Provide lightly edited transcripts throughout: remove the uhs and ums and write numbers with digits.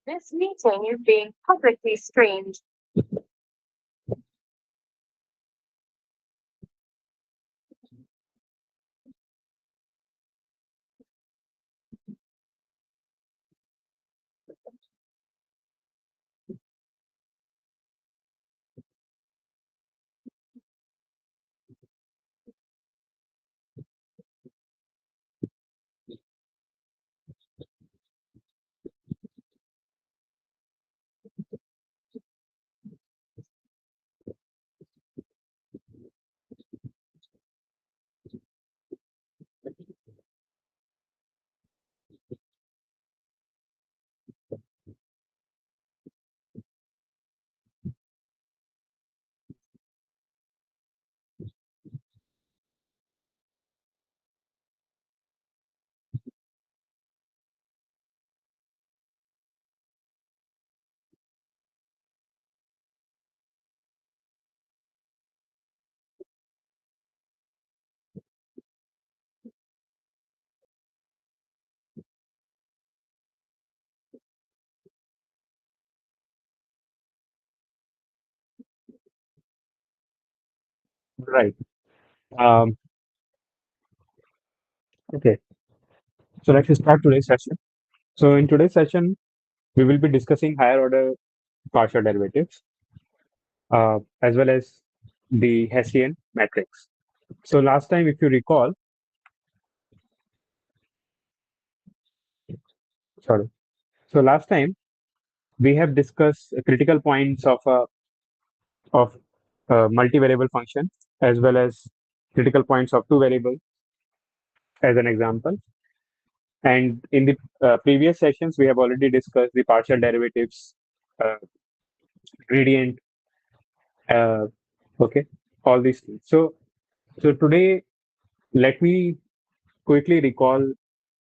This meeting is being publicly streamed. Right. Um, okay. So let's start today's session. So in today's session, we will be discussing higher order partial derivatives, as well as the Hessian matrix. So last time, if you recall, sorry. So last time we have discussed critical points of multivariable function, as well as critical points of two variables as an example. And in the previous sessions, we have already discussed the partial derivatives, uh, gradient, uh, okay, all these things. So today, let me quickly recall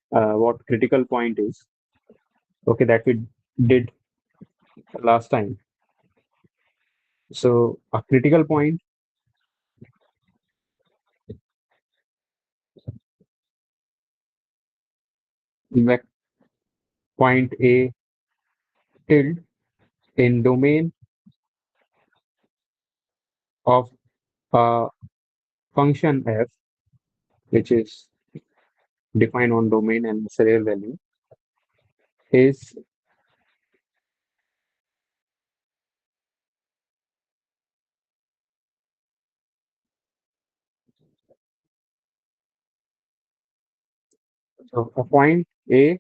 what critical point is. Okay, that we did last time. So a critical point, point A tilde in domain of a function f, which is defined on domain and its real value, is so a point A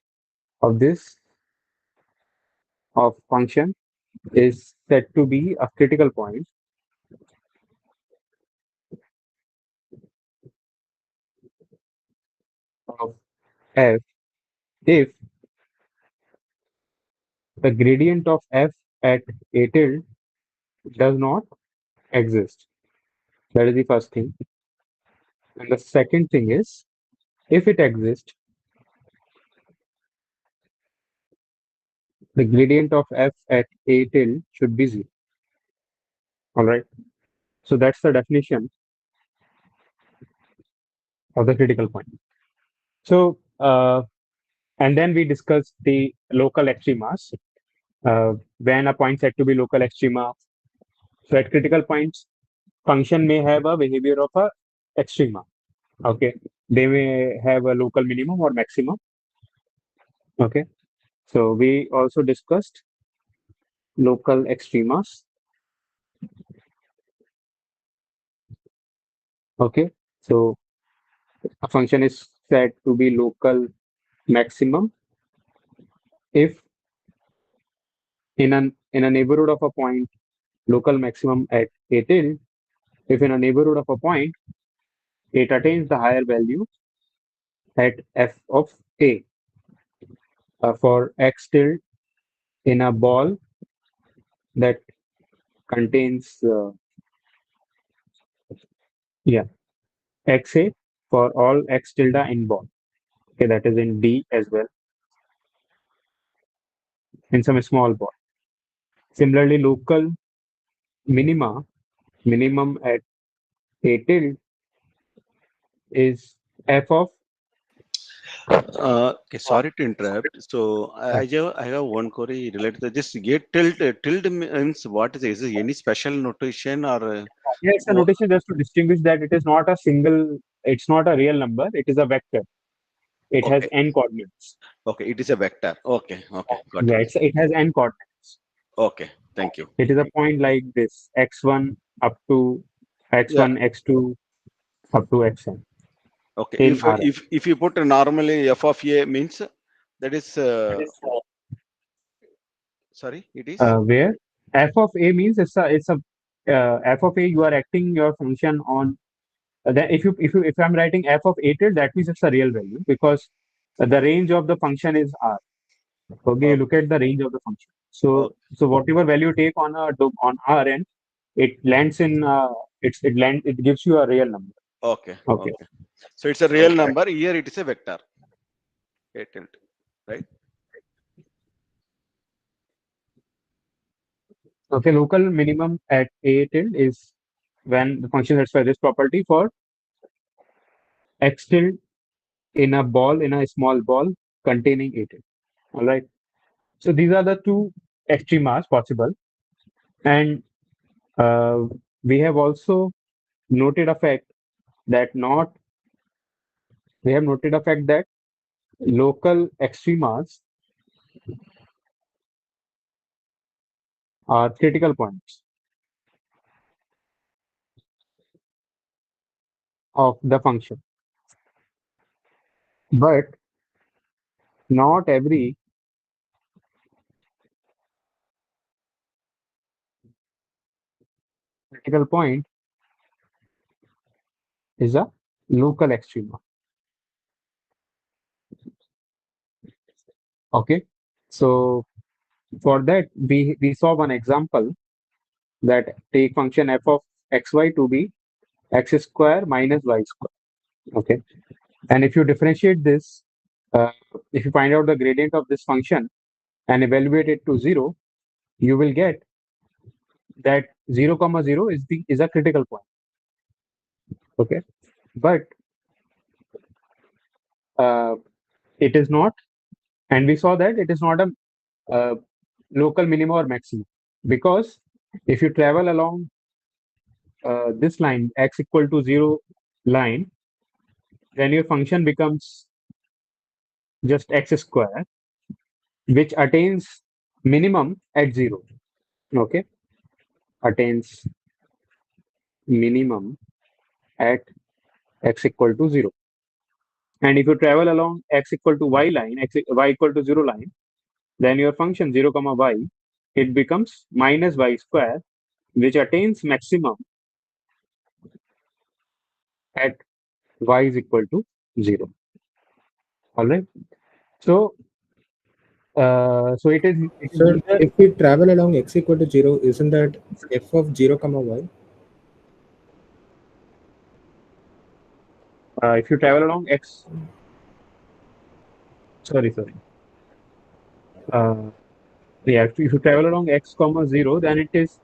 of this of function is said to be a critical point of f if the gradient of f at a tilde does not exist. That is the first thing. And the second thing is, if it exists, the gradient of f at a tilde should be 0. All right. So that's the definition of the critical point. So, and then we discussed the local extremas. When a point said to be local extrema, so at critical points, function may have a behavior of a extrema. Okay, they may have a local minimum or maximum. Okay, so we also discussed local extremas. Okay, so a function is said to be local maximum if in a neighborhood of a point local maximum at a tilde, if in a neighborhood of a point it attains the higher value at f of a, for x tilde in a ball that contains yeah xa for all x tilde in ball. Okay, that is in D as well, in some small ball. Similarly, local minimum at a tilde is f of Okay, sorry to interrupt. So I have one query related to this. Get tilde means what is it? Is it any special notation or Yeah, it's a wha- notation just to distinguish that it is not a single, it's not a real number, it is a vector. It has okay, n coordinates. okay, it is a vector. Okay, okay, got Yeah, it. it has n coordinates. Okay, thank you. It is a point like this, x1 up to Yeah, x1, x2 up to xn okay. in Rn. If you put normally f of a means that is sorry, it is Where f of a means it's a f of a, you are acting your function on. Then if I'm writing f of a tilde, that means it's a real value because the range of the function is r. Okay, you okay, look at the range of the function. So okay, so whatever value you take on r end, it lands in it gives you a real number. okay, Okay. okay. So it's a real number. Here it is a vector. A tilde, right? Okay. Local minimum at a tilde is when the function satisfies this property for x tilde in a small ball containing a tilde. All right. So these are the two extremas possible, and uh, we have also noted a fact that not we have noted a fact that local extremas are critical points of the function, but not every critical point is a local extrema. Okay, so for that we saw one example that take function f of xy to be x square minus y square. Okay, and if you differentiate this, uh, if you find out the gradient of this function and evaluate it to zero, you will get that 0 comma 0 is a critical point. Okay, but uh, it is not, and we saw that it is not a uh, local minima or maximum, because if you travel along this line x equal to 0 line, then your function becomes just x square, which attains minimum at 0. Okay, attains minimum at x equal to 0. And if you travel along x equal to y line, y equal to 0 line, then your function 0 comma y, it becomes minus y square, which attains maximum at y is equal to 0. All right. So so it is Sir, neither if we travel along x equal to 0, isn't that f of 0 comma y? if you travel along x, sorry, uh, yeah, if you travel along x comma 0, then it is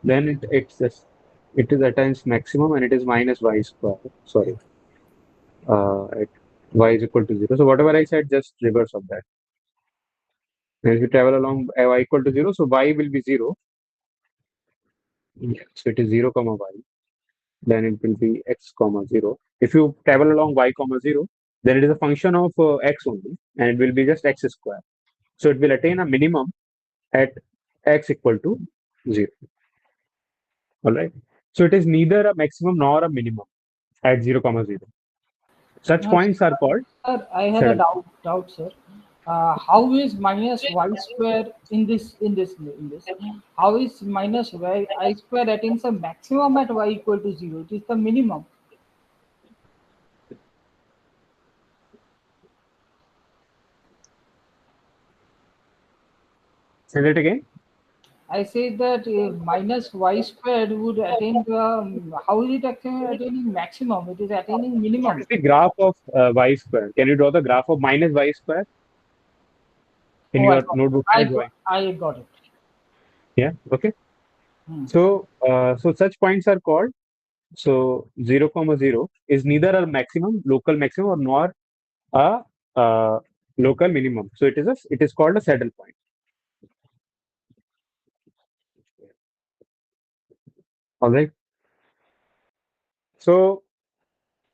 at times maximum and it is minus y square. Sorry, at y is equal to 0. So whatever I said, just reverse of that. And if you travel along y equal to 0, so y will be 0. Yeah. So it is 0 comma y. Then it will be x comma 0. If you travel along y comma 0, then it is a function of x only, and it will be just x square. So it will attain a minimum at x equal to 0. All right. So it is neither a maximum nor a minimum at 0 comma 0. Such Sir, points are called I have a saddle. doubt, sir. How is minus y square in this? How is minus y square attains a maximum at y equal to 0? It is the minimum. Say that again. I say that minus y squared would attain the how is it attaining maximum? It is attaining What minimum. is the graph of y square? Can you draw the graph of minus y square in Oh, I your got it. notebook I slide got, y? I got it. Yeah. Okay. Hmm. So such points are called. So 0 comma 0 is neither a maximum, local maximum, or nor a local minimum. So it is called a saddle point. All right. So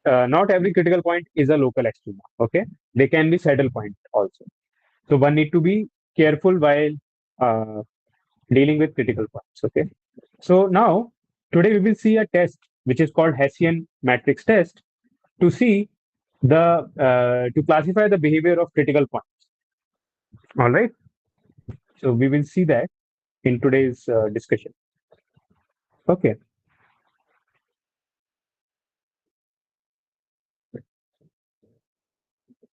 not every critical point is a local extrema. Okay, they can be saddle point also. So one need to be careful while uh, dealing with critical points. Okay. So now today we will see a test which is called Hessian matrix test to see the to classify the behavior of critical points. All right. So we will see that in today's discussion. Okay.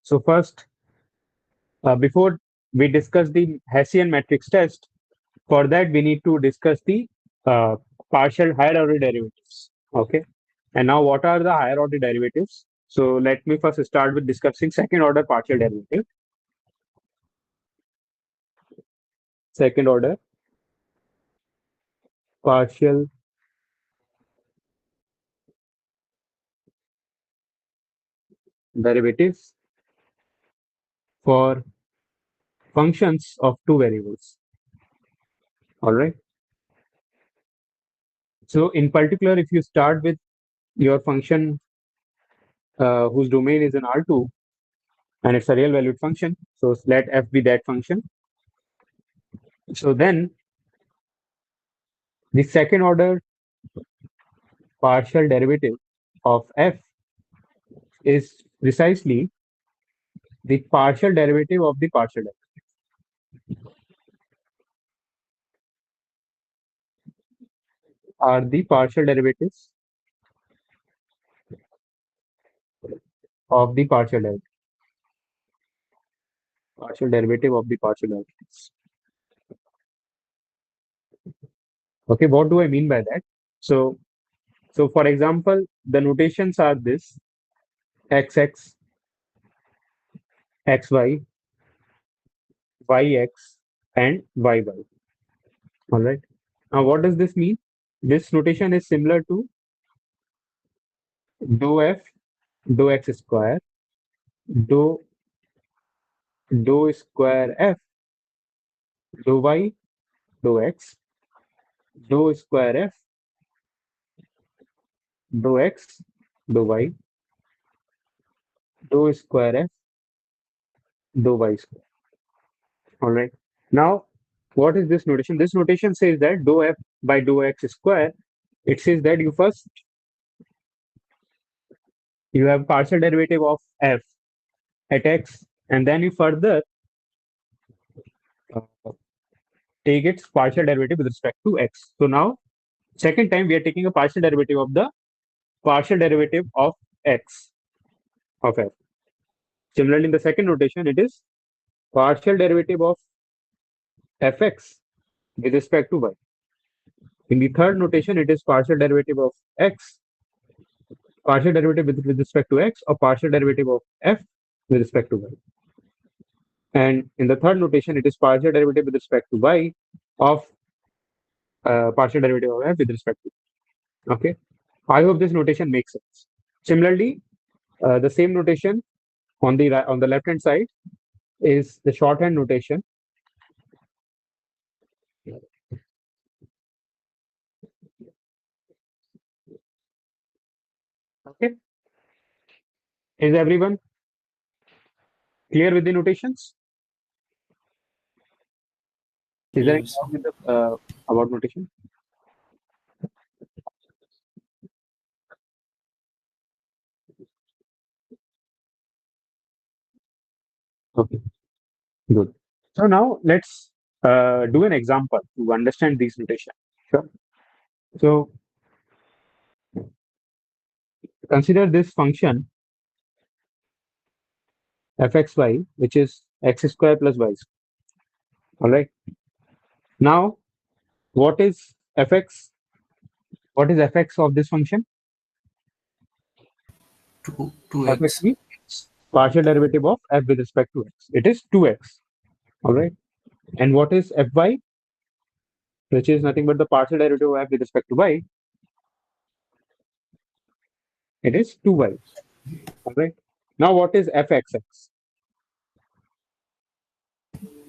So first, before we discuss the Hessian matrix test, for that we need to discuss the uh, partial higher order derivatives. Okay. And now what are the higher order derivatives? So let me first start with discussing second order partial derivative. Second order partial derivatives for functions of two variables. All right. So in particular, if you start with your function whose domain is in R2 and it's a real valued function, so let f be that function. So then the second order partial derivative of f is precisely the partial derivative of the partial derivative, are the partial derivatives of the partial derivative, partial derivative of the partial derivatives. Okay, what do I mean by that? So for example, the notations are this: xx, xy, yx, and yy. All right. Now, what does this mean? This notation is similar to dou f, dou x square, dou square f, dou y, dou x, dou square f, dou x, dou y, dou square f, dou y square. All right. Now, what is this notation? This notation says that dou f by dou x square. It says that you have partial derivative of f at x, and then you further uh, take its partial derivative with respect to x. So now, second time we are taking a partial derivative of the partial derivative of x of f. Similarly, in the second notation, it is partial derivative of fx with respect to y. In the third notation, it is partial derivative of x, partial derivative with respect to x, or partial derivative of f with respect to y. And in the third notation, it is partial derivative with respect to y of partial derivative of f with respect to y. Okay. I hope this notation makes sense. Similarly, the same notation on the left hand side is the shorthand notation. Okay. Is everyone clear with the notations? Is there any Yes. doubt with about notation? Okay, good. So now let's do an example to understand these notation. Sure. So consider this function fxy, which is x square plus y square. All right. Now, what is fx? What is fx of this function? 2x. Fx partial derivative of f with respect to x. It is 2x. All right. And what is fy? Which is nothing but the partial derivative of f with respect to y. It is 2y. All right. Now, what is fxx?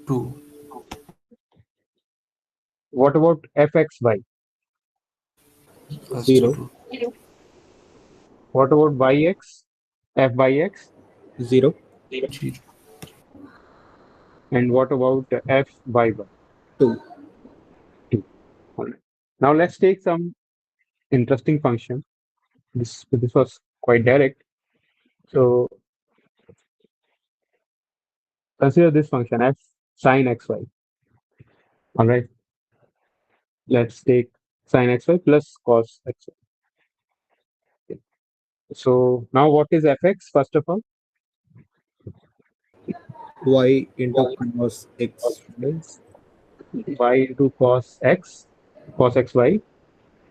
2. What about fxy? Also 0. 2. What about yx? Fyx? 0. 0. 0. And what about fyy? 2. 2. All right. Now let's take some interesting function. This was quite direct. So consider this function f sine xy. All right. Let's take sine xy plus cos xy. Okay. So now what is fx first of all? Y into cos x Y into cos xy.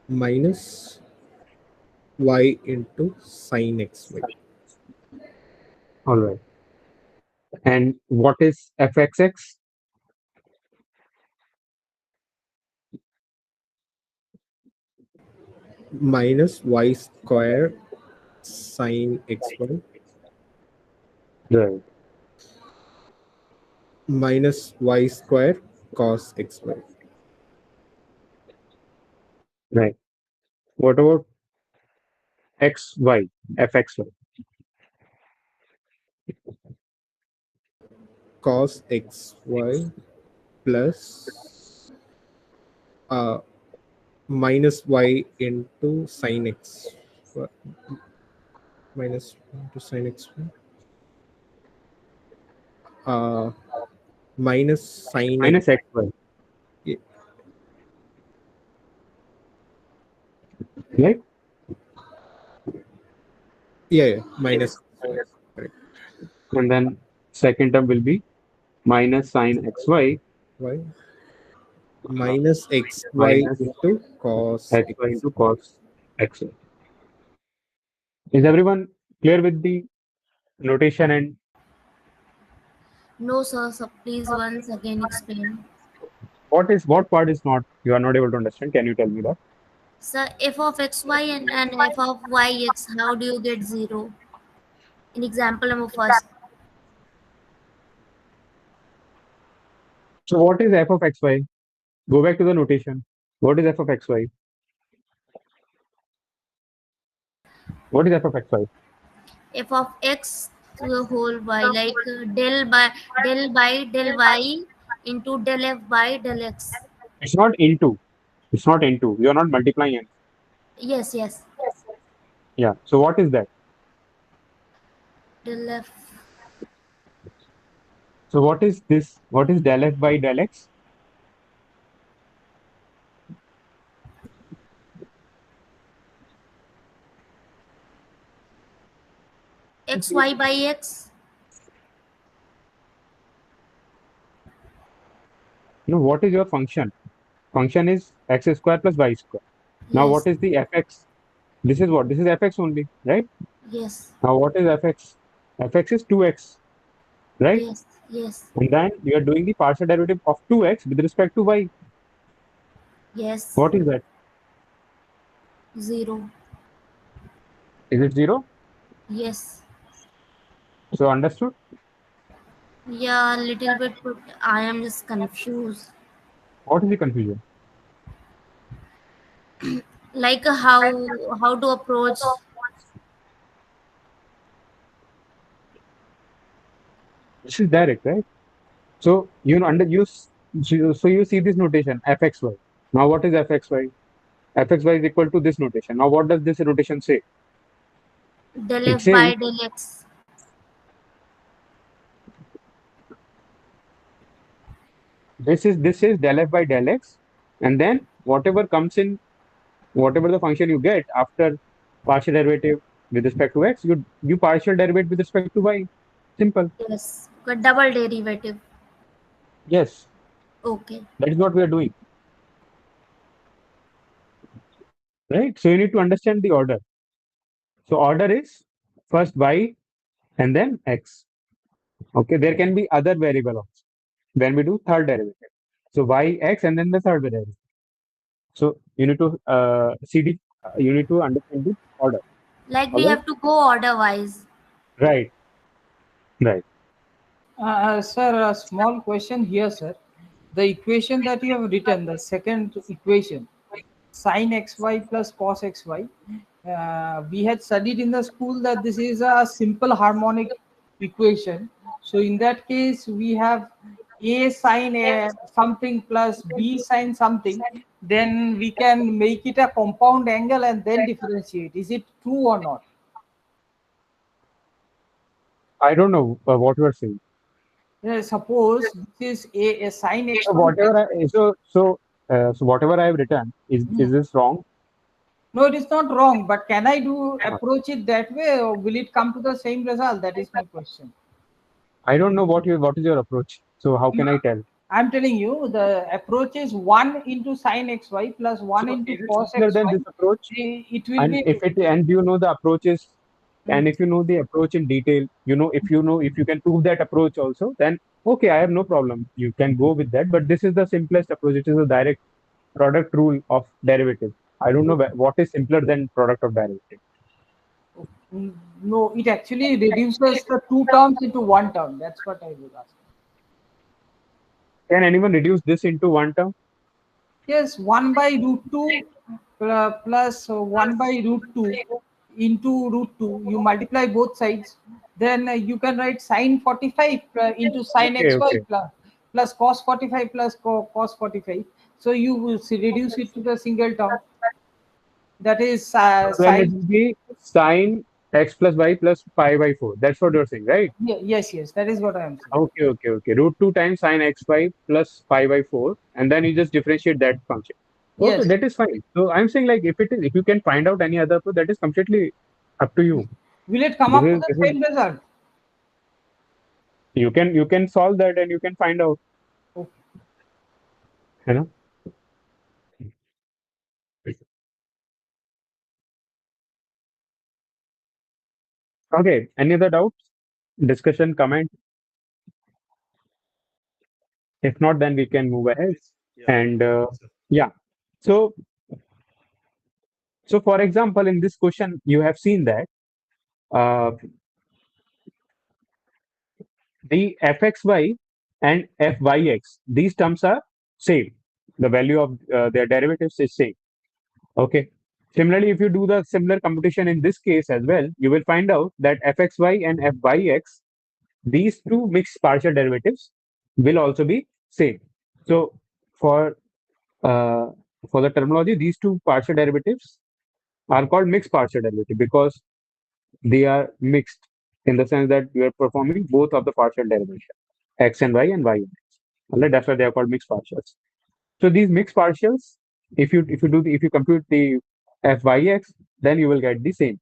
minus y into sin xy. All right. And what is fxx? Minus y square sin xy Right. minus y square cos xy. Right. What about xy? Fxy. Cos xy plus minus y into sin x minus into sin xy minus sin Minus x. xy. Yeah, Right. yeah, minus y. Correct. And then second term will be minus sine xy Y minus xy minus into cos xy x. into cos xy. Is everyone clear with the notation and No, sir. So please once again explain. what part is not you are not able to understand? Can you tell me that? Sir, f of xy and f of yx, how do you get 0? In example number first. So what is f of xy? Go back to the notation. What is f of xy? What is f of xy? F of x to the whole y, like del y into del f by del x. It's not into. It's not into. You are not multiplying it. Yes, yes. Yeah. So what is that? Del f. So what is this? What is del f by del x? Xy by x. No, what is your function? Function is x square plus y square. Now what Yes, is the fx? This is what? This is fx only, right? yes, Now what is fx? Fx is 2x, right? yes, yes, And then you are doing the partial derivative of 2x with respect to y. yes. What is that? 0. Is it 0? Yes. So understood? Yeah, little bit, but I am just confused. What is the confusion? Like how to approach. This is direct, right? So you know, under use so you see this notation fxy. Now what is fxy? Fxy is equal to this notation. Now what does this notation say? Del It f by says del x. this is del f by del x, and then whatever comes in, whatever the function you get after partial derivative with respect to x, you partial derivative with respect to y. Simple. Yes, got double derivative. Yes, Okay. that is what we are doing, right? So you need to understand the order. So order is first y and then x. Okay, there can be other variable also when we do third derivative. So y, x, and then the third derivative. So you need to you need to understand the order. Like All we right, have to go order wise. right, right. Sir, a small question here, sir. The equation that you have written, the second equation, sin xy plus cos xy, we had studied in the school that this is a simple harmonic equation. So in that case, we have a sine something plus b sine something. Then we can make it a compound angle and then differentiate. Is it true or not? I don't know what you are saying. Suppose this is a sine So xy. whatever so whatever I have written is this wrong? No, it is not wrong, but can I do Uh, approach it that way or will it come to the same result? That is my question. I don't know what is your approach. So how can I tell? I'm telling you the approach is 1 into sine xy plus 1 So into is it cos simpler than xy. this approach? It will And be. if it and you know the approaches, Hmm. and if you know the approach in detail, if you can prove that approach also, then okay, I have no problem. You can go with that. But this is the simplest approach. It is a direct product rule of derivative. I don't know what is simpler than product of derivative. No, it actually reduces the two terms into one term. That's what I was asking. Can anyone reduce this into one term? Yes, 1 by root 2 plus 1 by root 2 into root 2. You multiply both sides. Then you can write sine 45 into sine Okay, xy okay. plus cos 45 plus cos 45. So you will reduce it to the single term. That is So then it sine. will be sine x plus y plus pi by 4. That's what you're saying, right? Yes, yes, that is what I am saying. Okay, okay, okay. Root 2 times sine xy plus pi by 4, and then you just differentiate that function. Okay, Yes. that is fine. So I'm saying like if you can find out any other approach, that is completely up to you. Will it come This up to is the this is same result? you can solve that and you can find out. Okay. You know. Okay. Any other doubts? Discussion, comment? If not, then we can move ahead. Yeah. And yeah. So so for example, in this question, you have seen that uh, the fxy and fyx, these terms are same. The value of their derivatives is same. Okay. Similarly, if you do the similar computation in this case as well, you will find out that fxy and fyx, these two mixed partial derivatives will also be same. So for uh, for the terminology, these two partial derivatives are called mixed partial derivative because they are mixed in the sense that you are performing both of the partial derivation, x and y and x. Alright, that's why they are called mixed partials. So these mixed partials, if you compute the fyx, then you will get the same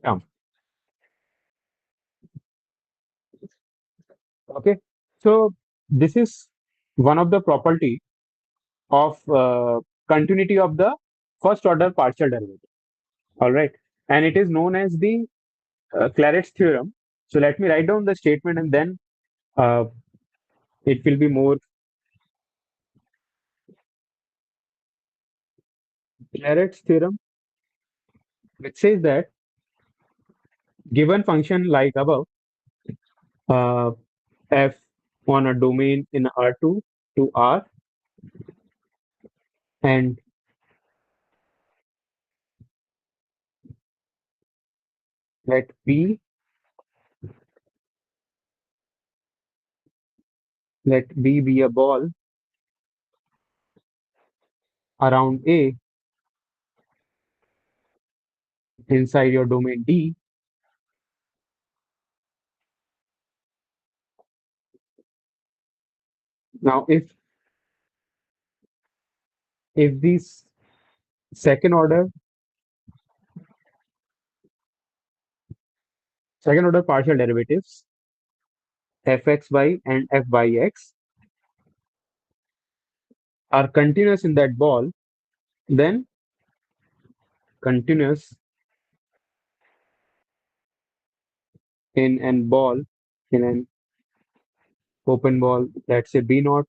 term. Okay, so this is one of the property of continuity of the first order partial derivative. All right, and it is known as the Claret's theorem. So let me write down the statement and then uh, it will be more. Claret's theorem, which says that given function like above, uh, f on a domain in R2 to R, and let B be a ball around A inside your domain D. Now, if these second order partial derivatives fxy and fyx are continuous in that ball, then continuous in an ball in an open ball, let's say B naught,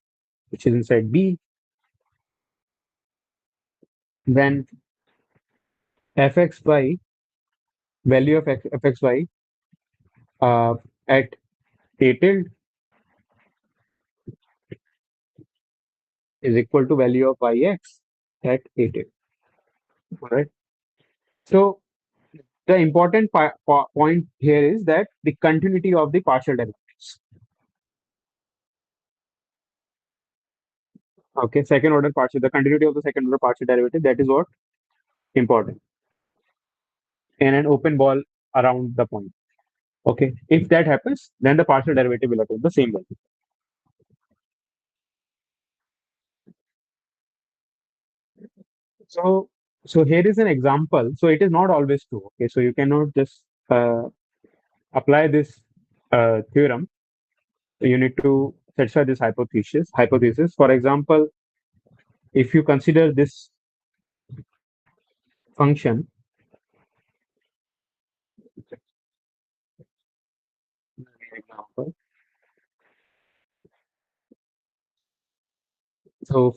which is inside B, then fxy value of fxy uh, at a tilde is equal to value of yx at a tilde. All right. So the important point here is that the continuity of the partial derivatives. Okay, second order partial, the continuity of the second order partial derivative, that is what important. And an open ball around the point. Okay, if that happens, then the partial derivative will attain the same value. So here is an example. So it is not always true. Okay, so you cannot just apply this theorem. You need to satisfy this hypothesis. For example, if you consider this function, example. So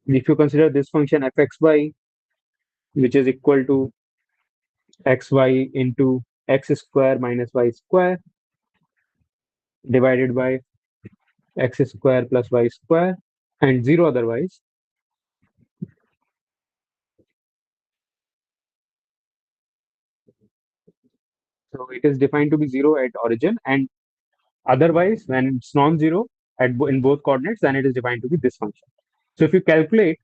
if you consider this function fxy, which is equal to xy into x square minus y square divided by x square plus y square and 0 otherwise, so it is defined to be 0 at origin, and otherwise when it's non-zero in both coordinates, then it is defined to be this function. So if you calculate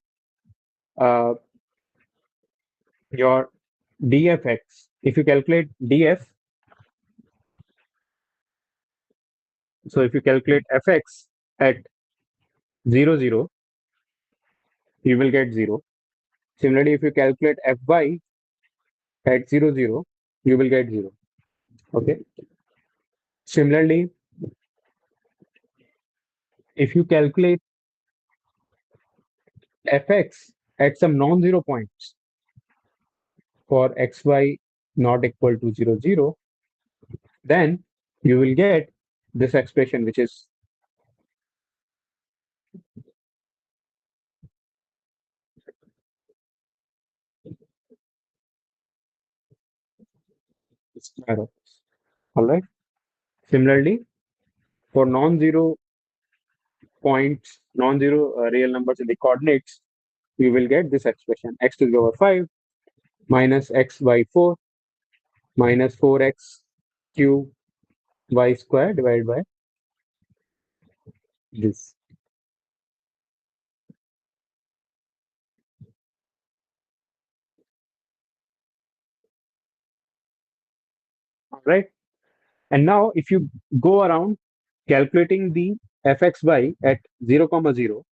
your dfx, if you calculate df, so if you calculate fx at 0 0, you will get 0. Similarly, if you calculate fy at 0 0, you will get 0. Okay. Similarly, if you calculate fx at some non-zero points for xy not equal to 0 0, then you will get this expression, which is square of this. All right. Similarly, for non-zero points, non-zero real numbers in the coordinates, you will get this expression: x to the power 5 minus x by 4 minus 4x cube y square divided by this. All right. And now if you go around calculating the fxy at 0 comma 0,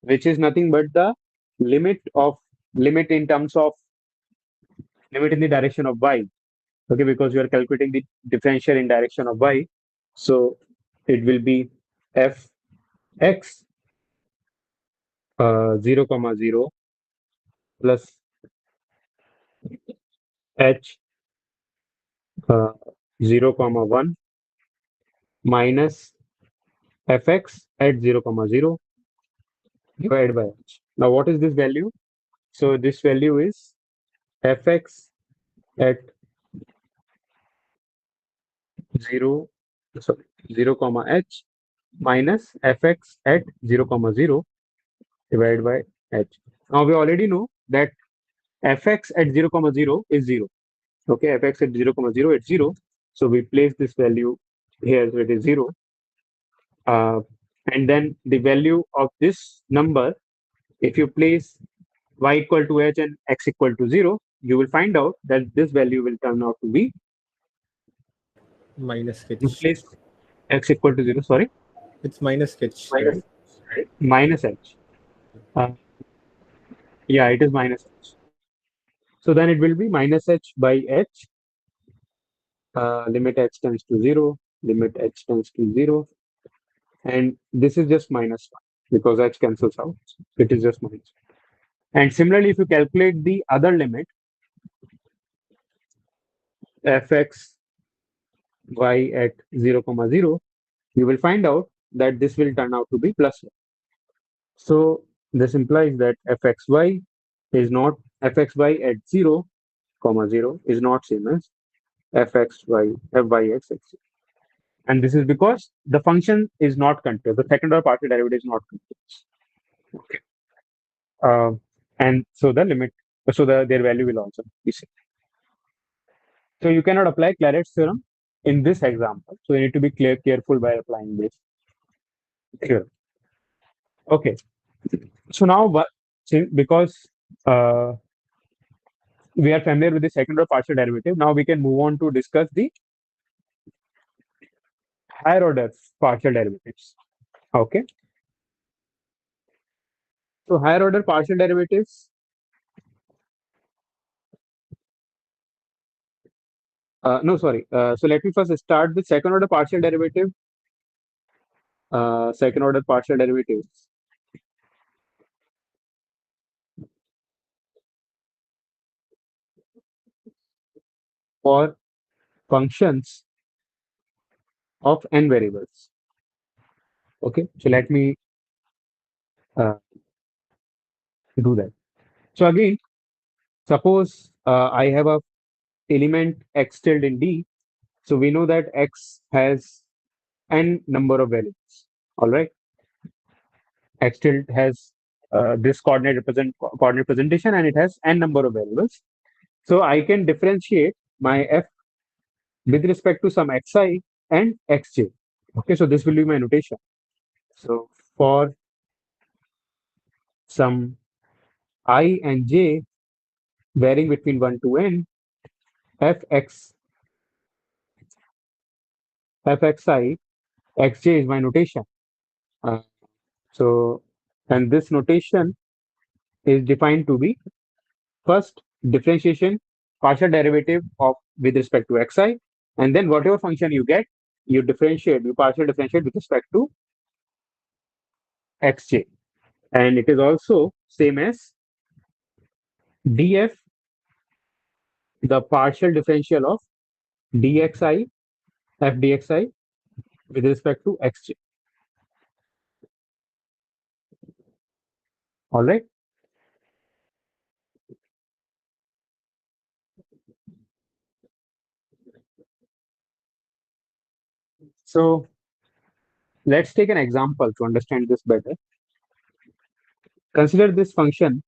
which is nothing but the limit in terms of limit in the direction of y. Okay, because you are calculating the differential in direction of y, so it will be fx 0 comma 0 plus h 0 comma 1 minus fx at 0 comma 0 divided by h. Now what is this value? So this value is fx at 0 comma h minus fx at 0 comma 0 divided by h. Now we already know that fx at 0 comma 0 is 0. Okay, fx at 0 comma 0 is 0. So we place this value here, so it is 0. And then the value of this number, if you place y equal to h and x equal to 0, you will find out that this value will turn out to be minus you h. place x equal to 0, sorry, It's minus h. minus h. Yeah, it is minus h. So then it will be minus h by h, limit h tends to 0, limit h tends to 0, and this is just minus 1 because h cancels out. It is just minus 1. And similarly, if you calculate the other limit, fx y at 0 comma 0, you will find out that this will turn out to be plus 1. So this implies that fxy is not fxy at 0 comma 0 is not same as fyx. And this is because the function is not continuous. The second order partial derivative is not continuous. Okay. And so the limit, so their value will also be same. So you cannot apply Claret's theorem in this example. So you need to be careful by applying this theorem. Okay. So now, because we are familiar with the second order partial derivative, now we can move on to discuss the higher order partial derivatives. Okay. So higher order partial derivatives. No, sorry. So let me first start with second order partial derivative. Second order partial derivatives. For functions of n variables. Okay, so let me do that. So again, suppose I have a element x tilde in D. So we know that x has n number of variables. All right, x tilde has this coordinate presentation, and it has n number of variables. So I can differentiate my f with respect to some xi and xj. Okay, so this will be my notation. So for some I and j varying between 1 to n, fxi, xj is my notation. So, and this notation is defined to be first differentiation partial derivative of with respect to xi, and then whatever function you get, you partial differentiate with respect to xj. And it is also same as df, the partial differential of dxi, f dxi with respect to xj. All right. So let's take an example to understand this better. Consider this function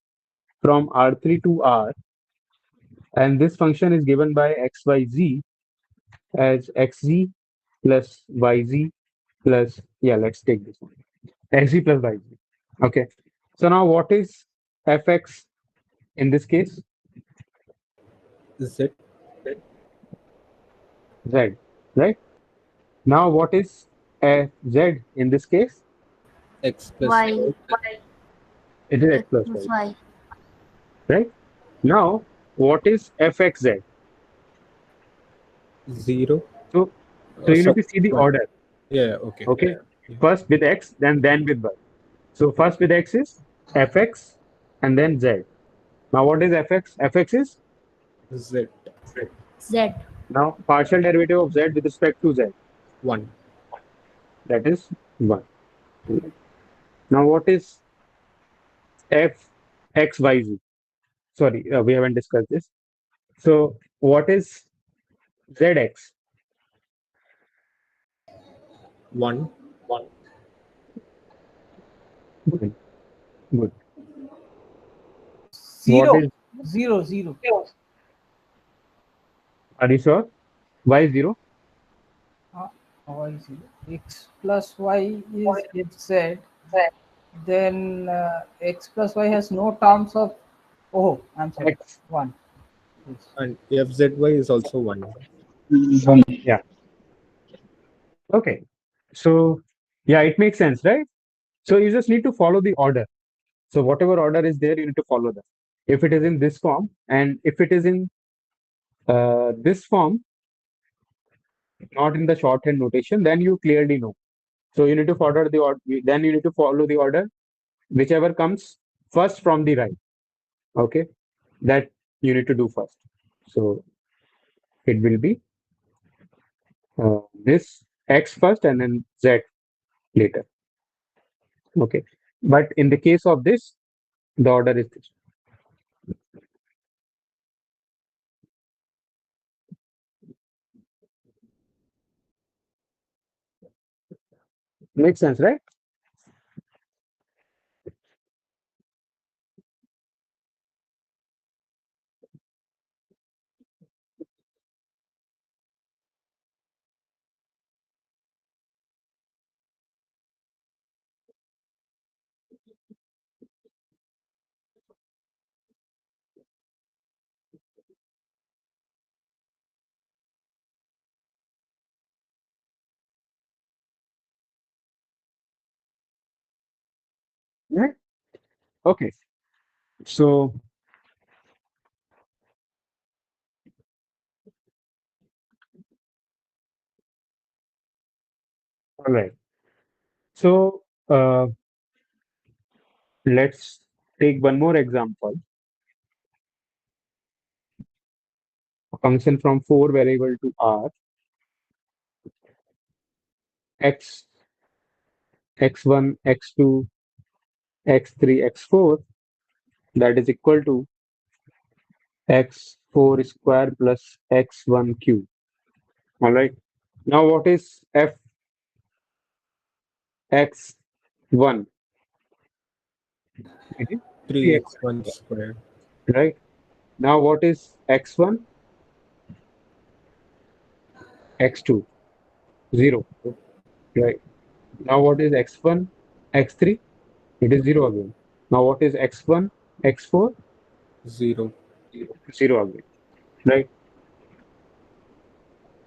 from R3 to R, and this function is given by xyz as xz plus yz plus, yeah, let's take this one, xz plus yz. Okay. So now what is fx in this case? Z. Z, right? Now what is z in this case? X plus Y. Y. It is x X plus plus y, Y. right? Now what is fxz? 0. So you need to see the 1. order. Yeah, okay. Okay. Yeah. First with x, then with y. So first with x is fx and then z. Now what is fx? Fx is Z. Z. now partial derivative of z with respect to z. 1. That is 1. Now what is f x y z? Sorry, we haven't discussed this. So what is zx? 1. Good. Good. Zero. What is, Zero, zero. are you sure? Y is 0? Y is zero. X plus Y is fz. Then x plus y has no terms of. Oh, I'm sorry. X. 1. Yes. And FZY is also 1. Yeah. Okay. So yeah, it makes sense, right? So you just need to follow the order. So whatever order is there, you need to follow that. If it is in this form, and if it is in this form, not in the shorthand notation, then you clearly know. So you need to follow the order. Then you need to follow the order, whichever comes first from the right. Okay, that you need to do first. So it will be this x first and then z later. Okay, but in the case of this, the order is this. Makes sense, right? Right? Okay. So all right. So let's take one more example. A function from 4 variable to r, x, x1, x2, x3, x4, that is equal to x4 square plus x1 cube. All right. Now what is fx1? It is 3x1 square. right? Now what is x1? x2, 0. Right. Now what is x1? x3? It is 0 again. Now what is x1? x4? 0. 0 again. Right.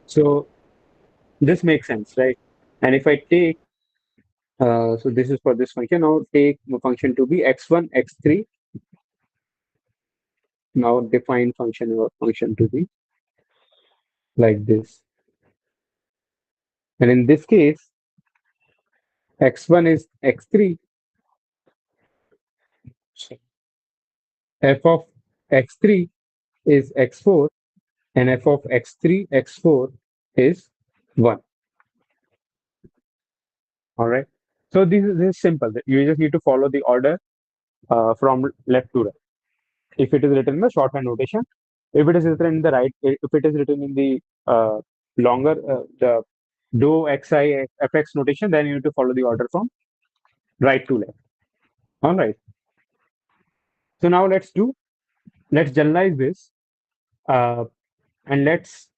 So this makes sense, right? And if I take, so this is for this function. Now take the function to be x1, x3. Now define function or function to be like this. And in this case, x1 is x3. F of x3 is x4, and f of x3, x4 is 1. All right. So this is simple. You just need to follow the order from left to right. If it is written in the shorthand notation, if it is written in the right, if it is written in the longer the do xi fx notation, then you need to follow the order from right to left. All right. So now let's generalize this and let's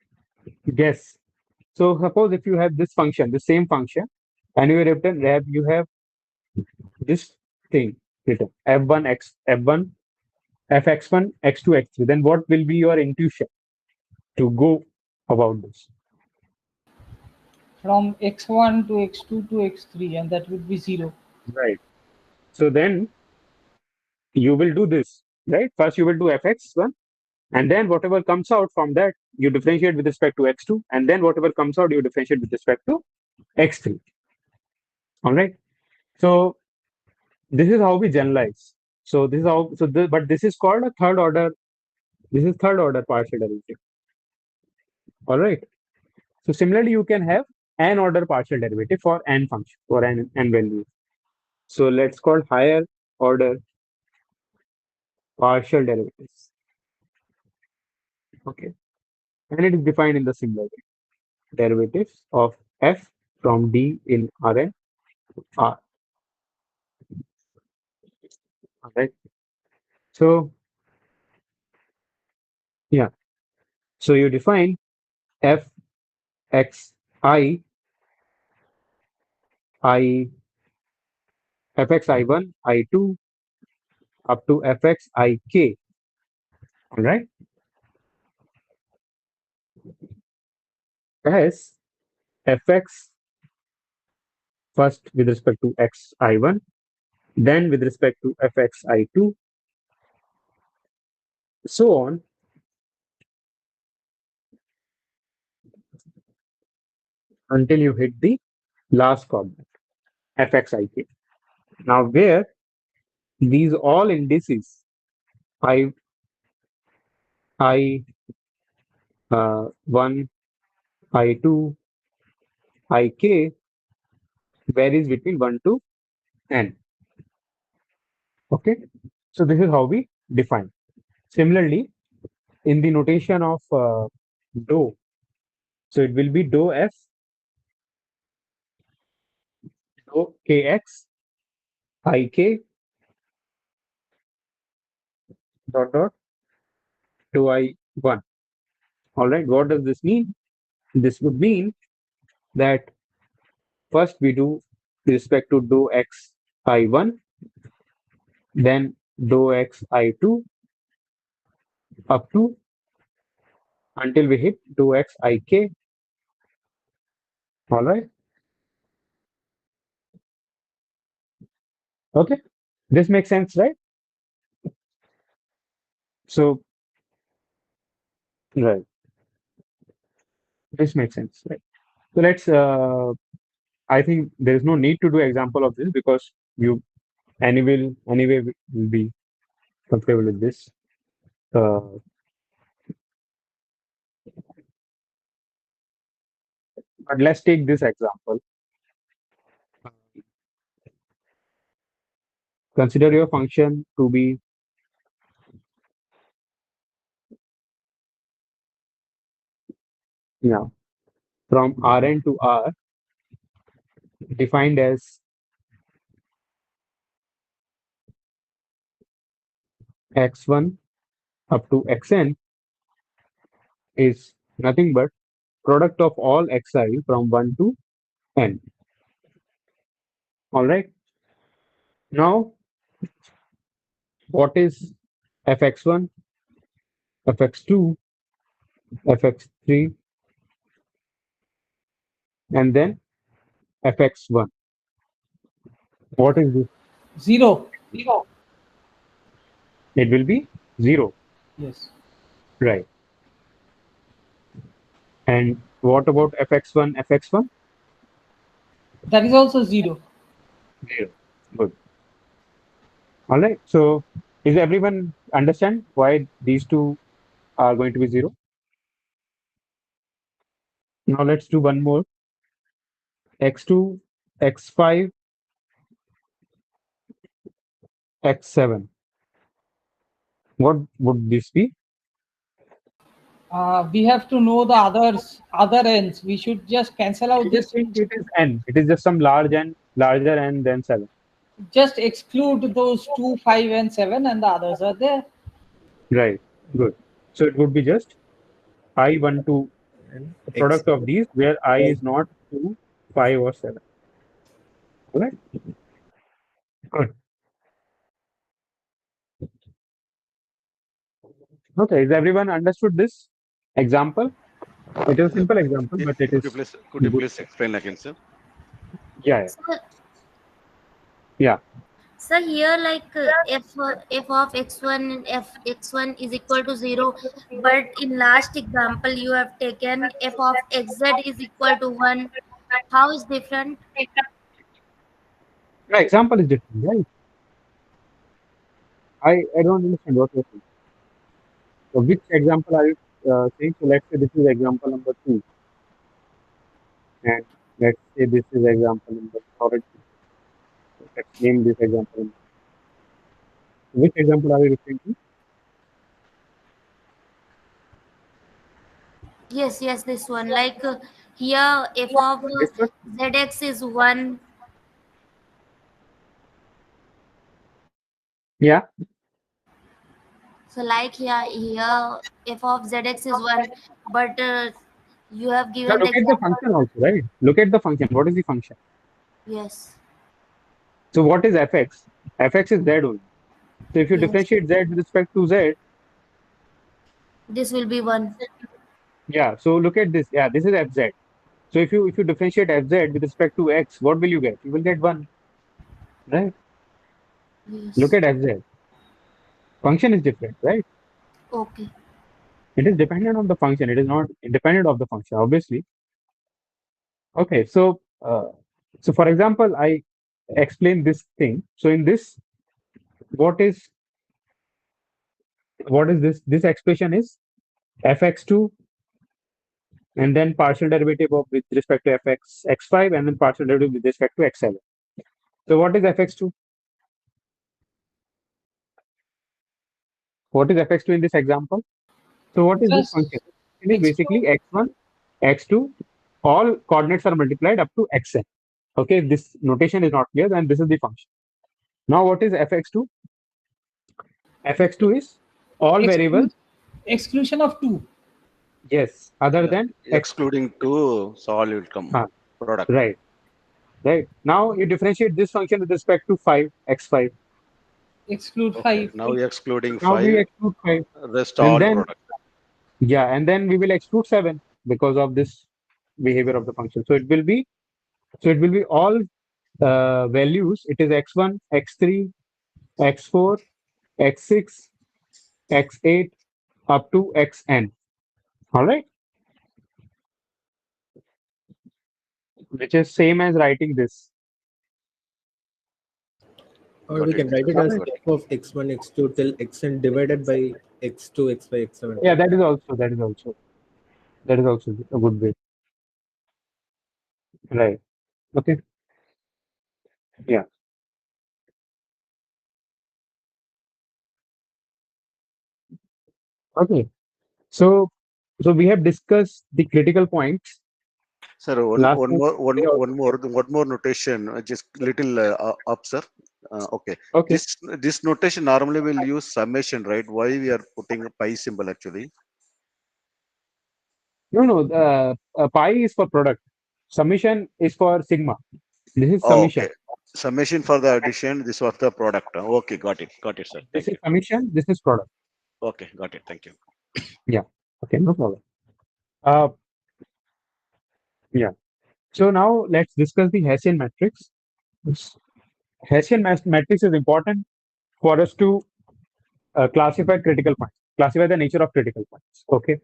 guess. So suppose if you have this function, the same function, and you have this thing written f1 x f1 fx1 x2 x3, then what will be your intuition to go about this? From x1 to x2 to x3, and that would be 0. Right. So then you will do this, right? First you will do fx1, and then whatever comes out from that, you differentiate with respect to x2, and then whatever comes out, you differentiate with respect to x3. All right. So this is how we generalize. So this is how. But this is called a third order. This is third order partial derivative. All right. So similarly, you can have n order partial derivative for n function for n value. So let's call higher order partial derivatives. Okay. And it is defined in the similar way. Derivatives of f from d in Rn R. All right. So yeah. So you define f x I fx I1 I2 up to fx ik. All right. As fx first with respect to x I1, then with respect to fx I2, so on until you hit the last coordinate fxik. Now where these all indices I one I2 ik varies between 1 to n. Okay, so this is how we define. Similarly, in the notation of dou, so it will be dou dou kx ik dot dot dou I1. All right, what does this mean? This would mean that first we do with respect to dou x I1, then dou x I2 up to until we hit dou x ik. All right. Okay. This makes sense, right? So, right. This makes sense, right? So let's. I think there is no need to do example of this because you anyway will be comfortable with this. But let's take this example. Consider your function to be from Rn to R defined as x1 up to xn is nothing but product of all xi from 1 to n. All right. Now, what is fx1, fx2, fx3, and then fx1? What is this? 0. It will be 0, Yes. right? And what about fx1, fx1? That is also 0. 0. Good. All right. So, is everyone understand why these two are going to be 0? Now, let's do one more. x2, x5, x7. What would this be? We have to know the other ends. We should just cancel out I this. just think it is n. It is just some larger n than 7. Just exclude those 2, 5, and 7, and the others are there. Right. Good. So it would be just I1 to And the product of these where I Right. is not 2, 5, or 7. All right. Good. Okay. Is everyone understood this example? It is a simple example, but it is Could you good. please explain again, sir? Yeah. So, Yeah. so here like f of x1 and fx1 is equal to 0, but in last example you have taken f of xz is equal to 1. How is different? The example is different, right? I don't understand what you're saying. So which example are you saying? So let's say this is example number 2, and let's say this is example number. Sorry, let's name this example. Which example are you referring to? Yes, this one. Like here, f of This one? zx is 1. Yeah. So like here f of zx is 1, but you have Now given the look at the example. function also, right? Look at the function. What is the function? Yes, So what is fx? Fx is z only. So if you yes. differentiate z with respect to z, This will be 1. yeah. So look at this. Yeah, this is fz. So if you differentiate fz with respect to x, what will you get? You will get 1, right? Look Yes. at fz. Function is different, right? Okay. It is dependent on the function. It is not independent of the function, obviously. Okay, so for example, I explain this thing. So in this, what is this? This expression is fx2 and then partial derivative of with respect to fx x5 and then partial derivative with respect to x7. So what is fx2? What is fx2 in this example? So what is this Just function? It is x2. basically x1, x2, all coordinates are multiplied up to xn. Okay, if this notation is not clear, then this is the function. Now, what is fx2? Fx2 is all variable, Exclusion of 2. yes, other Yeah. than x. Excluding 2, so all will come Ah, product. right, right. Now you differentiate this function with respect to 5, x5. Exclude Okay. 5. Now you're excluding Now we 5, exclude 5, rest and all then, product. yeah, and then we will exclude 7 because of this behavior of the function. So it will be all values. It is x1, x3, x4, x6, x8 up to xn. All right, which is same as writing this. Or Got we it. can write it Got as it. Got it. f of x1, x2 till xn divided by x2, x5, x7. Yeah, that is also a good way. Right. Okay. Yeah. Okay. So so we have discussed the critical points Sir, last time. one more notation, just little up, sir. Okay, Okay. this notation normally will use summation, right? Why we are putting a pi symbol actually? No, no. Pi is for product. Summation is for sigma. This is Oh, summation. okay. Summation for the addition. This was the product. Okay, got it, sir. This Thank is you. summation. This is product. Okay, got it. Thank you. Yeah. Okay. No problem. Uh, yeah. So now let's discuss the Hessian matrix. This matrix is important for us to classify critical points, classify the nature of critical points. Okay.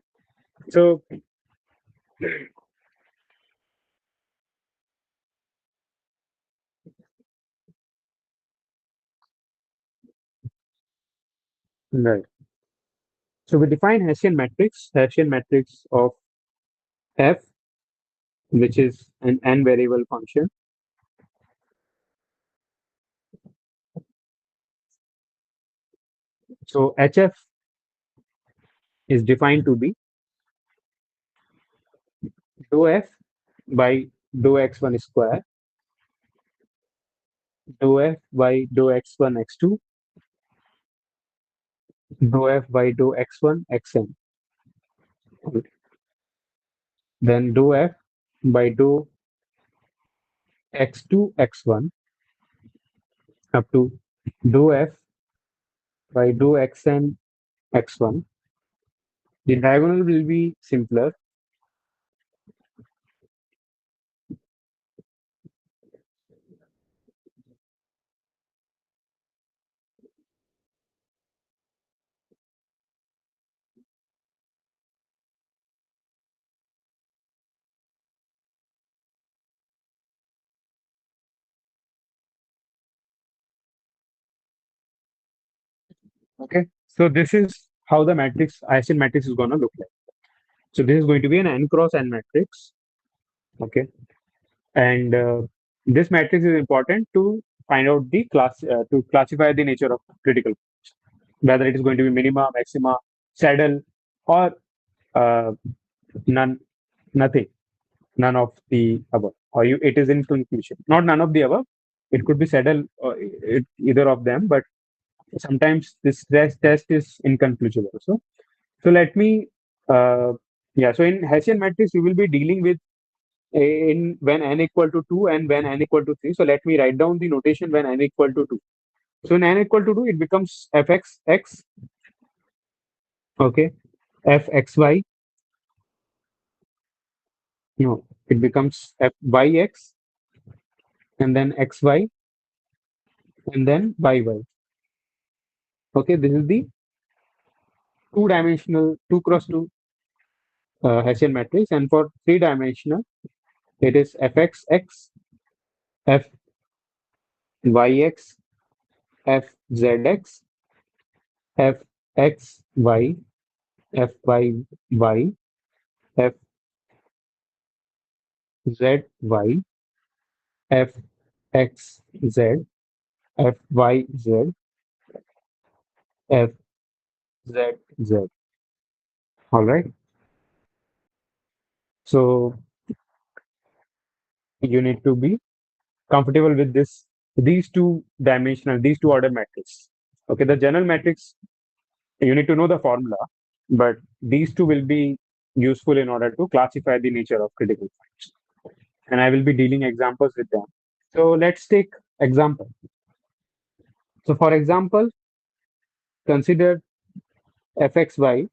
So, right. So we define Hessian matrix of F, which is an n variable function. So HF is defined to be dou F by dou x1 square, dou F by dou x1 x2, dou F by dou x1 xn. Then dou F by dou x2 x1 up to dou F by dou xn x1. The diagonal will be simpler. Okay. So this is how the Hessian matrix is going to look like. So this is going to be an n cross n matrix. Okay. And this matrix is important to find out the to classify the nature of critical points, whether it is going to be minima, maxima, saddle, or uh, none, nothing, none of the above, or it is in conclusion, not none of the above. It could be saddle or either of them, but sometimes this test is inconclusive also. So let me, yeah. So in Hessian matrix, we will be dealing with in when n equal to 2 and when n equal to 3. So let me write down the notation when n equal to 2. So when n equal to 2, it becomes fxx, okay, fxy, no, it becomes fyx, and then xy, and then yy. Okay, this is the two-dimensional 2 cross 2 Hessian matrix, and for three-dimensional, it is fxx, fyx, fzx, fxy, fyy, fzy, fxz, fyz, fzz. All right. So you need to be comfortable with these two order matrix. Okay, the general matrix, you need to know the formula, but these two will be useful in order to classify the nature of critical points. And I will be dealing examples with them. So let's take example. So for example, consider fxy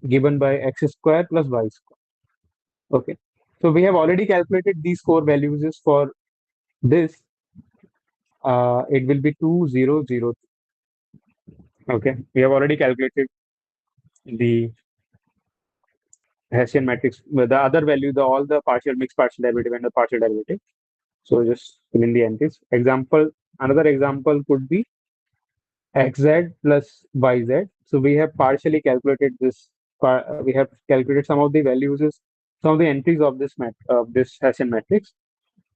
given by x square plus y square. Okay. So we have already calculated these core values for this. It will be 2, 0, 0. Okay. We have already calculated the Hessian matrix, the other value, all the partial, mixed partial derivative and the partial derivative. So just fill in the entries. Example, another example could be xz plus yz. So we have partially calculated this. We have calculated some of the values, some of the entries of this Hessian matrix.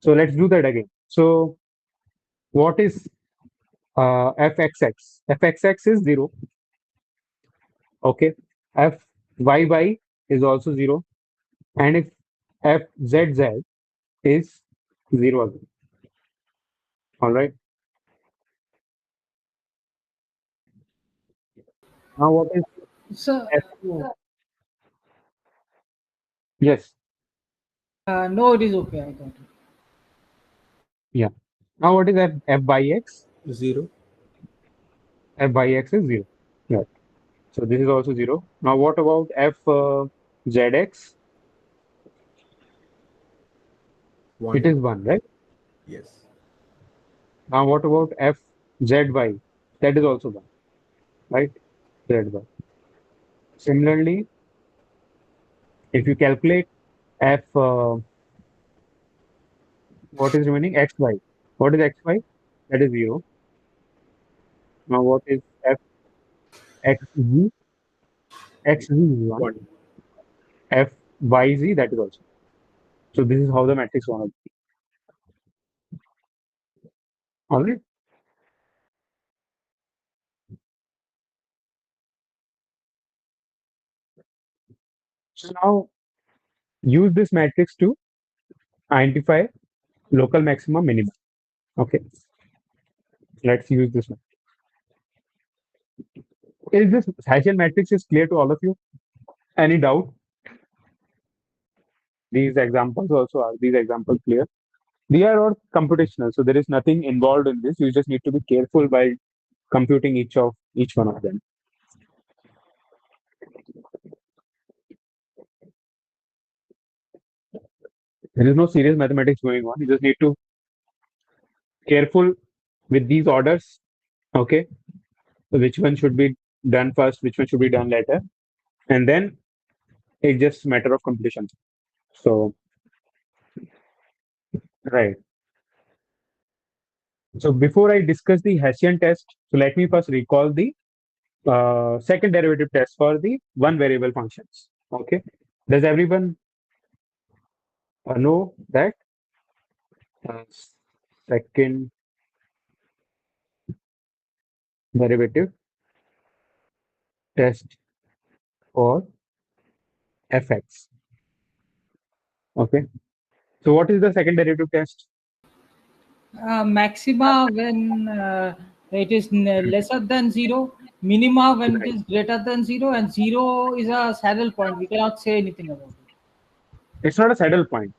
So let's do that again. So what is fxx? Fxx is 0. Okay. Fyy is also 0. And if fzz is 0 again. All right. Now what is So, f? Yes. no, it is okay. I got it. Yeah. Now what is f by x? 0. F by x is 0. Yeah. So this is also 0. Now what about f zx? 1. It is 1, right? Yes. Now what about f zy? That is also 1, right? Zy. Similarly, if you calculate f, what is remaining? xy. What is xy? That is 0. Now what is f xz? Xz is 1. 1. F yz, that is also. So this is how the matrix one will be. All right. So now use this matrix to identify local maximum minimum. Okay. Let's use this one. Is this Hessian matrix is clear to all of you? Any doubt? These examples also are these examples clear? They are all computational, so there is nothing involved in this. You just need to be careful while computing each one of them. There is no serious mathematics going on. You just need to careful with these orders. Okay. So which one should be done first, which one should be done later, and then it's just a matter of completion. So right. So before I discuss the Hessian test, so let me first recall the second derivative test for the one variable functions. Okay. Does everyone know that uh, second derivative test for fx? Okay. So what is the second derivative test? Maxima when it is lesser than 0, minima when it is greater than 0, and 0 is a saddle point. We cannot say anything about it. It's not a saddle point.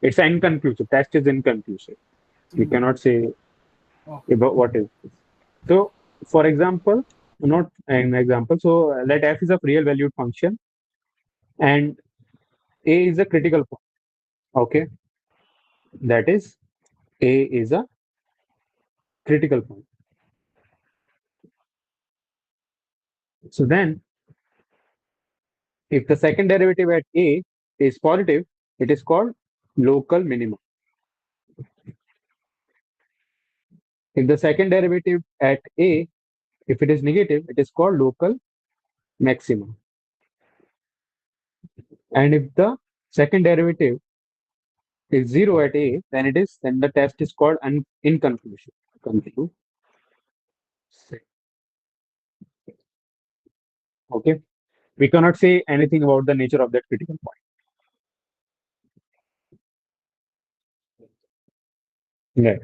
It's inconclusive. Test is inconclusive. We cannot say Okay. about what is this. So, for example, not an example. So, let f is a real valued function and a is a critical point. Okay. That is, a is a critical point. So, then if the second derivative at a is positive, it is called local minimum. If the second derivative at a, if it is negative, it is called local maximum. And if the second derivative is 0 at a, then the test is called inconclusive. Conclusive. Okay. We cannot say anything about the nature of that critical point. Right.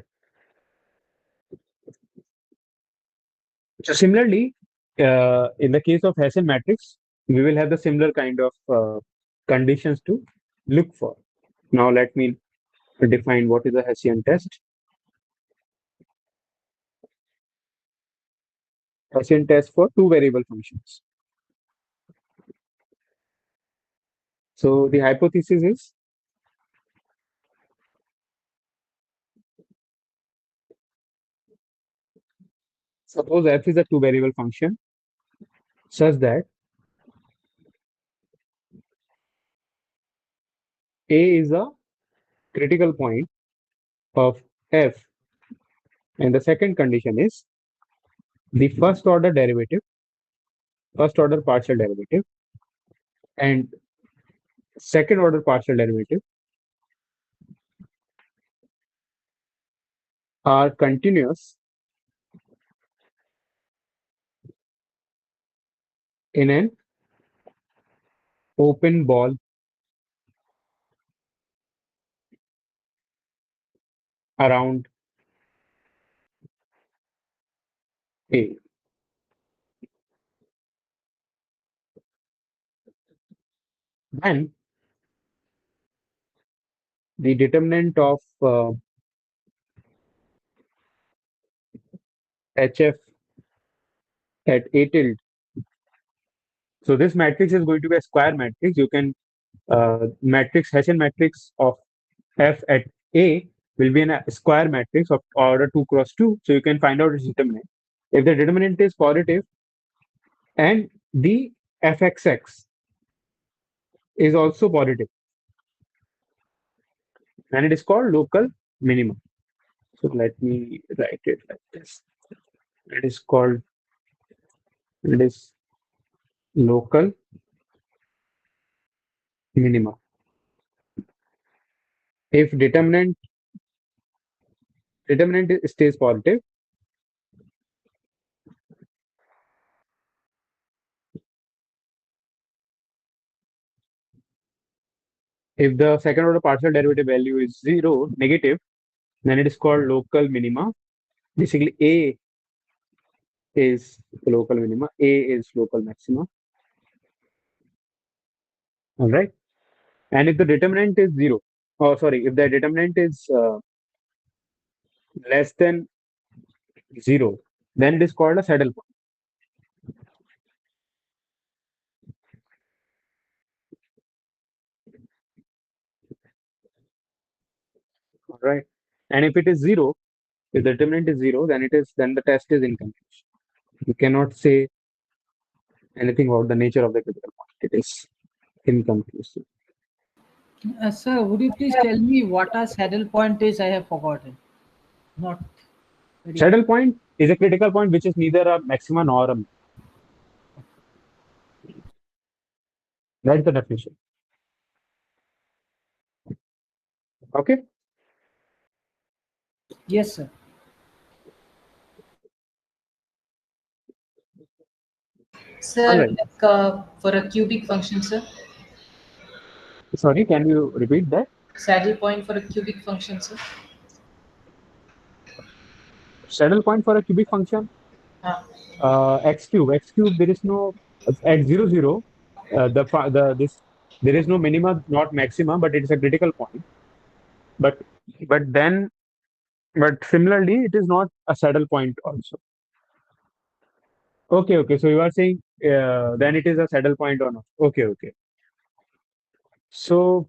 So similarly, in the case of Hessian matrix, we will have the similar kind of conditions to look for. Now let me define what is a Hessian test. Hessian test for two variable functions. So the hypothesis is suppose f is a two variable function such that a is a critical point of f, and the second condition is the first order partial derivative, and second order partial derivative are continuous in an open ball around A. Then the determinant of HF at A tilde. So this matrix is going to be a square matrix. You can Hessian matrix of F at A will be in a square matrix of order 2 cross 2. So you can find out its determinant. If the determinant is positive and the Fxx is also positive, and it is called local minimum. So let me write it like this. It is called, it is local minima. If determinant stays positive, if the second order partial derivative value is negative, then it is called local minima. Basically, A is local minima, A is local maxima. All right. And if the determinant is zero, if the determinant is less than zero, then it is called a saddle point. All right. And if it is zero, if the determinant is zero, then the test is incomplete. You cannot say anything about the nature of the critical point. It is inconclusive. Sir, would you please tell me what a saddle point is? I have forgotten. Not very Saddle point is a critical point which is neither a maxima nor a minima. That's the definition. Okay. Yes, sir. Sir, Alright. like, for a cubic function, sir, Sorry, can you repeat that? saddle point for a cubic function, sir. Saddle point for a cubic function, x cube. There is no at 0, 0. There is no minima, not maxima, but it is a critical point. But then, but similarly, it is not a saddle point also. Okay. So you are saying then it is a saddle point or not? Okay. So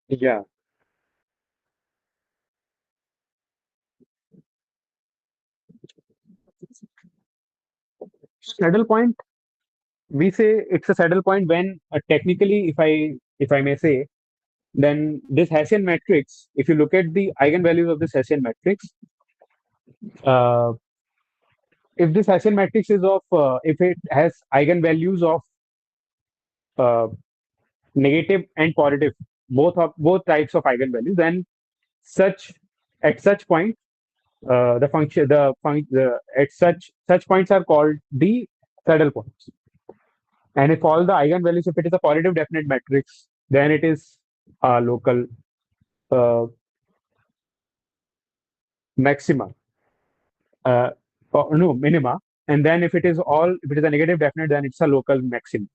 yeah, saddle point. We say it's a saddle point when technically, if I may say, then this Hessian matrix, if you look at the eigenvalues of this Hessian matrix, uh, if this Hessian matrix is of, if it has eigenvalues of uh, negative and positive, both types of eigenvalues, then at such point, at such points are called the saddle points. And if all the eigenvalues, if it is a positive definite matrix, then it is a local maxima, no, minima. And then if it is a negative definite, then it's a local maximum.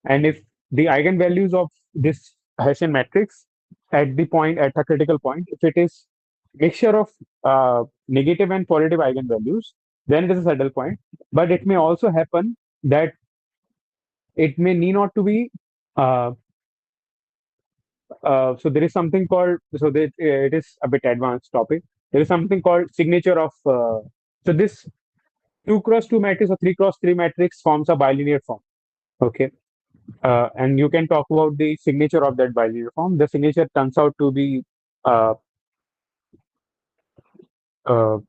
And if the eigenvalues of this Hessian matrix at a critical point, if it is mixture of negative and positive eigenvalues, then it is a saddle point. But it may also happen that it may need not to be. So there is something called, it is a bit advanced topic. There is something called signature of. So this 2x2 matrix or 3x3 matrix forms a bilinear form. Okay. And you can talk about the signature of that bilinear form. The signature turns out to be, uh, if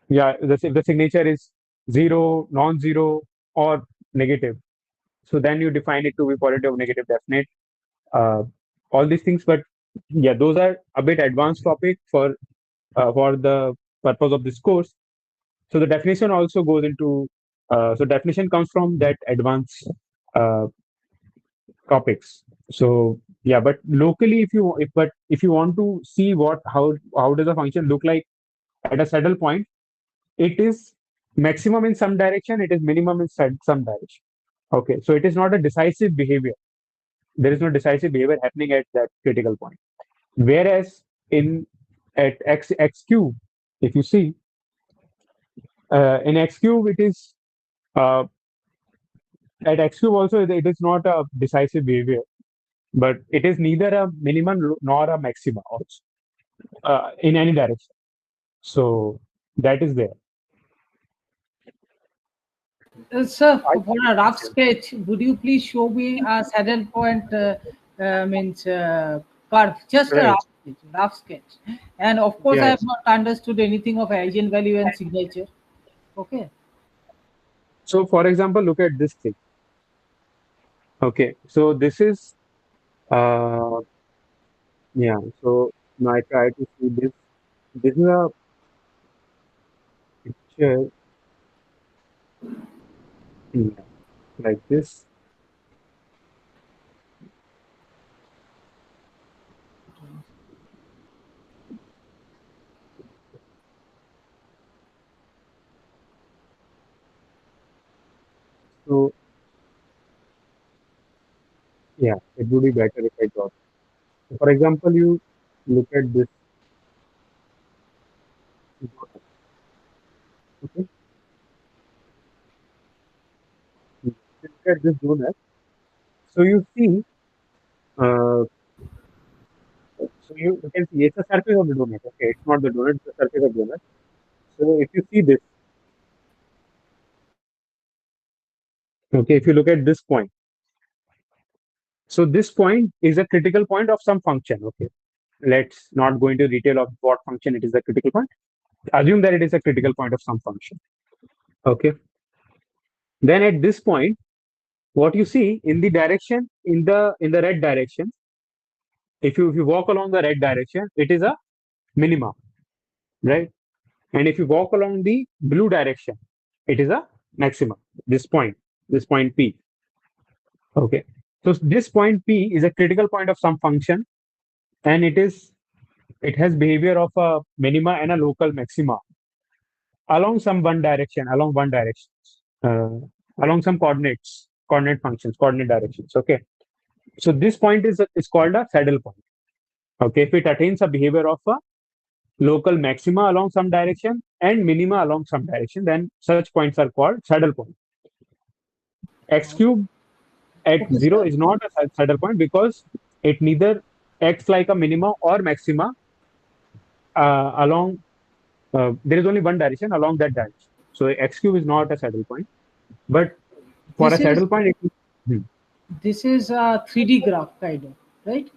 the signature is zero, non-zero, or negative. So then you define it to be positive, negative, definite, all these things. But yeah, those are a bit advanced topic for the purpose of this course. So the definition also goes into, so definition comes from that advanced uh, topics. So yeah, but locally, if you want to see how does a function look like at a saddle point, it is maximum in some direction, it is minimum in some direction. Okay, so it is not a decisive behavior. There is no decisive behavior happening at that critical point. Whereas at x cube, if you see in x cube, it is uh, at x cube also it is not a decisive behavior, but it is neither a minimum nor a maxima also in any direction. So that is there. Sir, for a rough sketch, would you please show me a saddle point means curve? Just a rough sketch. And of course, I have not understood anything of eigenvalue and signature. Okay. So, for example, look at this thing. Okay, so this is yeah. So now I try to see this. This is a picture, yeah, like this. So yeah, it would be better if I draw. So for example, you look at this. Okay, you look at this donut. So you see, so you can see it's a surface of the donut. Okay, it's not the donut; it's the surface of the donut. So if you see this, okay, if you look at this point, so this point is a critical point of some function. Okay, let's not go into detail of what function it is a critical point. Assume that it is a critical point of some function. Okay. Then at this point, what you see in the direction, in the red direction, if you walk along the red direction, it is a minima, right? And if you walk along the blue direction, it is a maximum. This point P. Okay. So this point P is a critical point of some function, and it has behavior of a minima and a local maxima along one direction, uh, along some coordinate functions, coordinate directions. Okay. So this point is called a saddle point. Okay. If it attains a behavior of a local maxima along some direction and minima along some direction, then such points are called saddle points. X cube at 0 is not a saddle point because it neither acts like a minima or maxima along. There is only one direction along that direction. So x cube is not a saddle point. But for This a saddle point, this is a 3D graph kind of, right?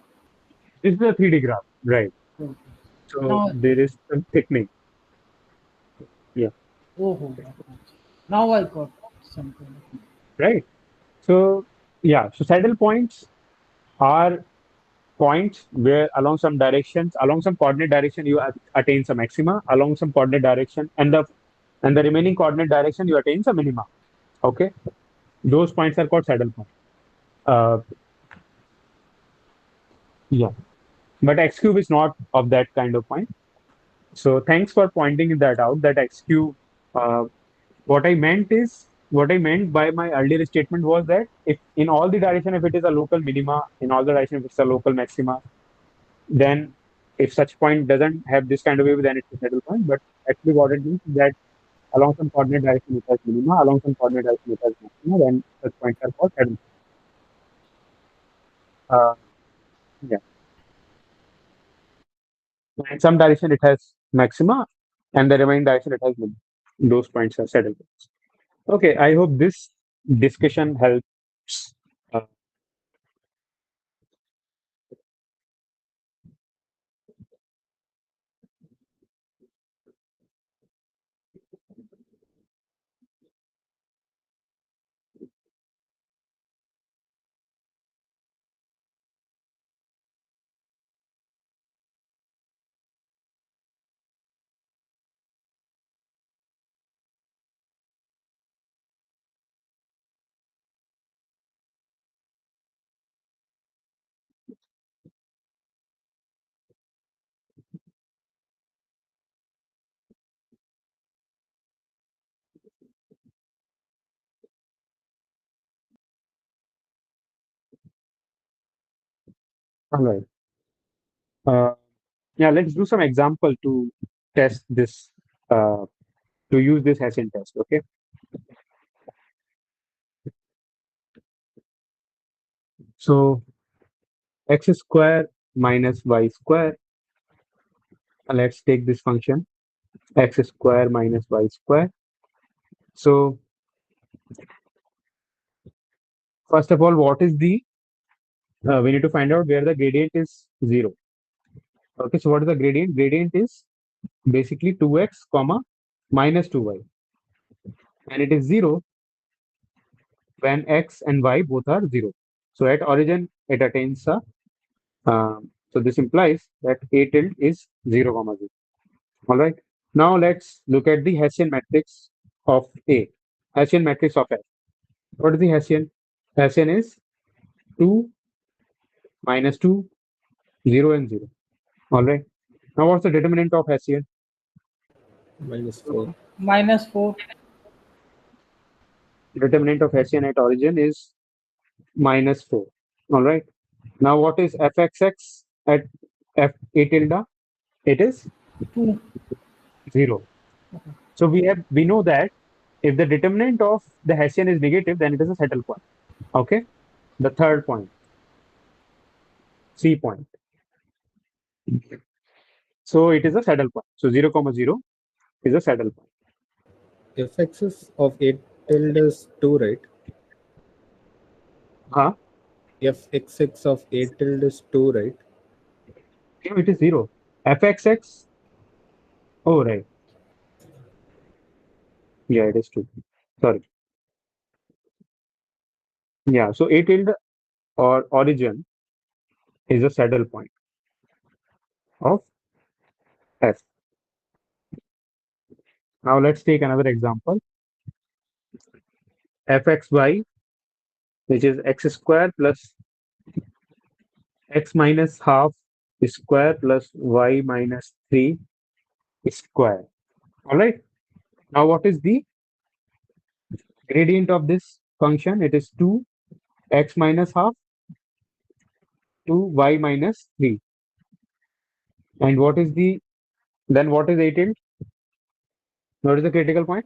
this is a 3D graph, right? Okay. So Now- there is some thickening. Yeah. Oh, now I got something. Right. So yeah. So saddle points are points where along some coordinate direction, you attain some maxima, along some coordinate direction, and the remaining coordinate direction you attain some minima. Okay. Those points are called saddle points. Yeah, but x cube is not of that kind of point. So thanks for pointing that out. That x cube. What I meant by my earlier statement was that if in all the direction, if it is a local minima, in all the direction if it's a local maxima, then if such point doesn't have this kind of wave, then it's a saddle point. But actually, what it means is that along some coordinate direction it has minima, along some coordinate direction it has maxima, then such points are called saddle points. Yeah. In some direction it has maxima, and the remaining direction it has minima. Those points are saddle points. Okay, I hope this discussion helps. Uh, all right. Yeah, let's do some example to test this, to use this Hessian test. Okay. So x square minus y square. Let's take this function x square minus y square. So first of all, what is the we need to find out where the gradient is 0. Okay, so what is the gradient? Gradient is basically 2x comma minus 2y, and it is 0 when x and y both are 0. So at origin it attains a so this implies that a tilde is 0 comma 0. All right. Now let's look at the Hessian matrix of A. Hessian matrix of F. What is the Hessian? Hessian is 2 minus 2, 0 and 0. All right. Now what's the determinant of Hessian? -4. -4. Determinant of Hessian at origin is -4. All right. Now what is fxx at f a tilde? It is 2. 0. So we know that if the determinant of the Hessian is negative, then it is a saddle point. Okay. The third point, C point. So it is a saddle point. So 0 comma 0 is a saddle point. Fx of a tilde is 2, right? Huh? Fxx of a tilde is 2, right? No, it is 0. fxx. Oh, right. Yeah, it is 2. Sorry. Yeah. So a tilde or origin is a saddle point of F. Now let's take another example. Fxy, which is x square plus x minus half square plus y minus 3 square. All right. Now what is the gradient of this function? It is 2 x minus half to y minus 3. And what is the then what is 18? What is the critical point?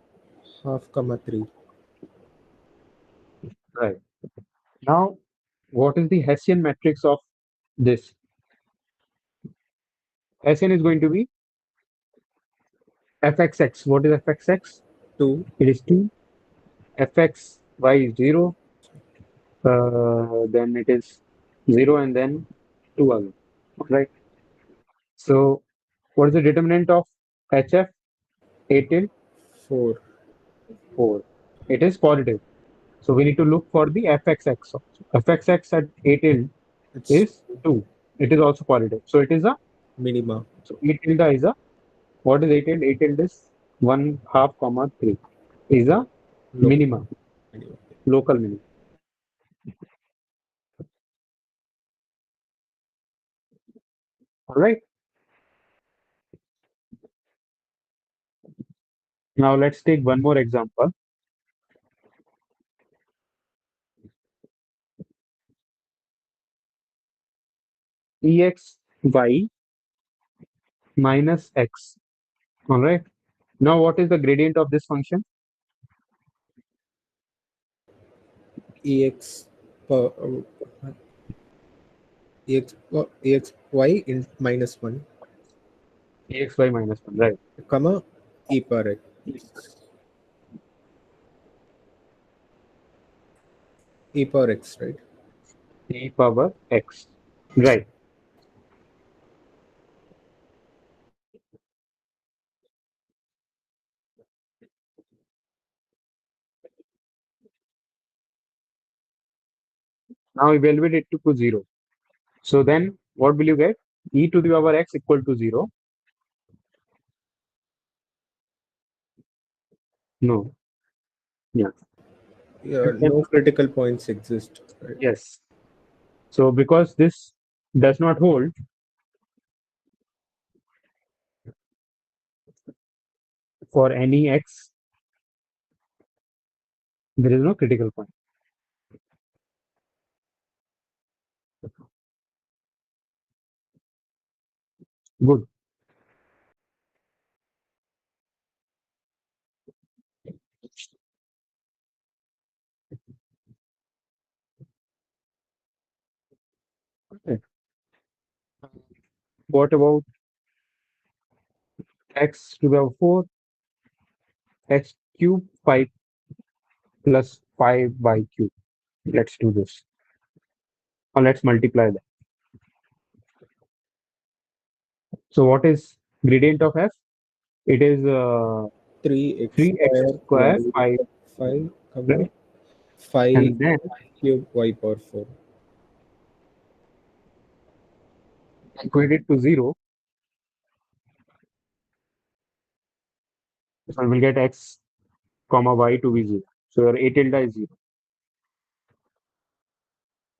Half comma 3. Right. Now, what is the Hessian matrix of this? Hessian is going to be fxx. What is fxx? 2. It is 2. Fxy is 0. Then it is 0 and then 2 again. Right. So, what is the determinant of HF? 8 till 4. 4. It is positive. So, we need to look for the fxx also. Fxx at 8 till It's is 2. It is also positive. So, it is a minima. so 8 tilde is a what is 8 tilde? 8 tilde is 1 half comma 3 is a minima, Minima. local minimum. All right. Now let's take one more example. Exy minus x. All right. Now what is the gradient of this function? ex per exy in minus 1 Exy minus 1, right? comma e per x. E per x, right? E power x. Right. Now evaluate it to 0. So then what will you get? E to the power x equal to 0. No. Yeah. Yeah, no critical points exist, right? Yes. So because this does not hold, for any x, there is no critical point. Good. Okay. What about x to the power 4, x cube 5 plus 5 by cube? Let's do this. Or let's multiply that. So what is gradient of f? It is 3x 3x square square 5, 5 comma right? 5 And then cube y power 4. equate it to 0. So we'll get x comma y to be 0. So your a tilde is 0.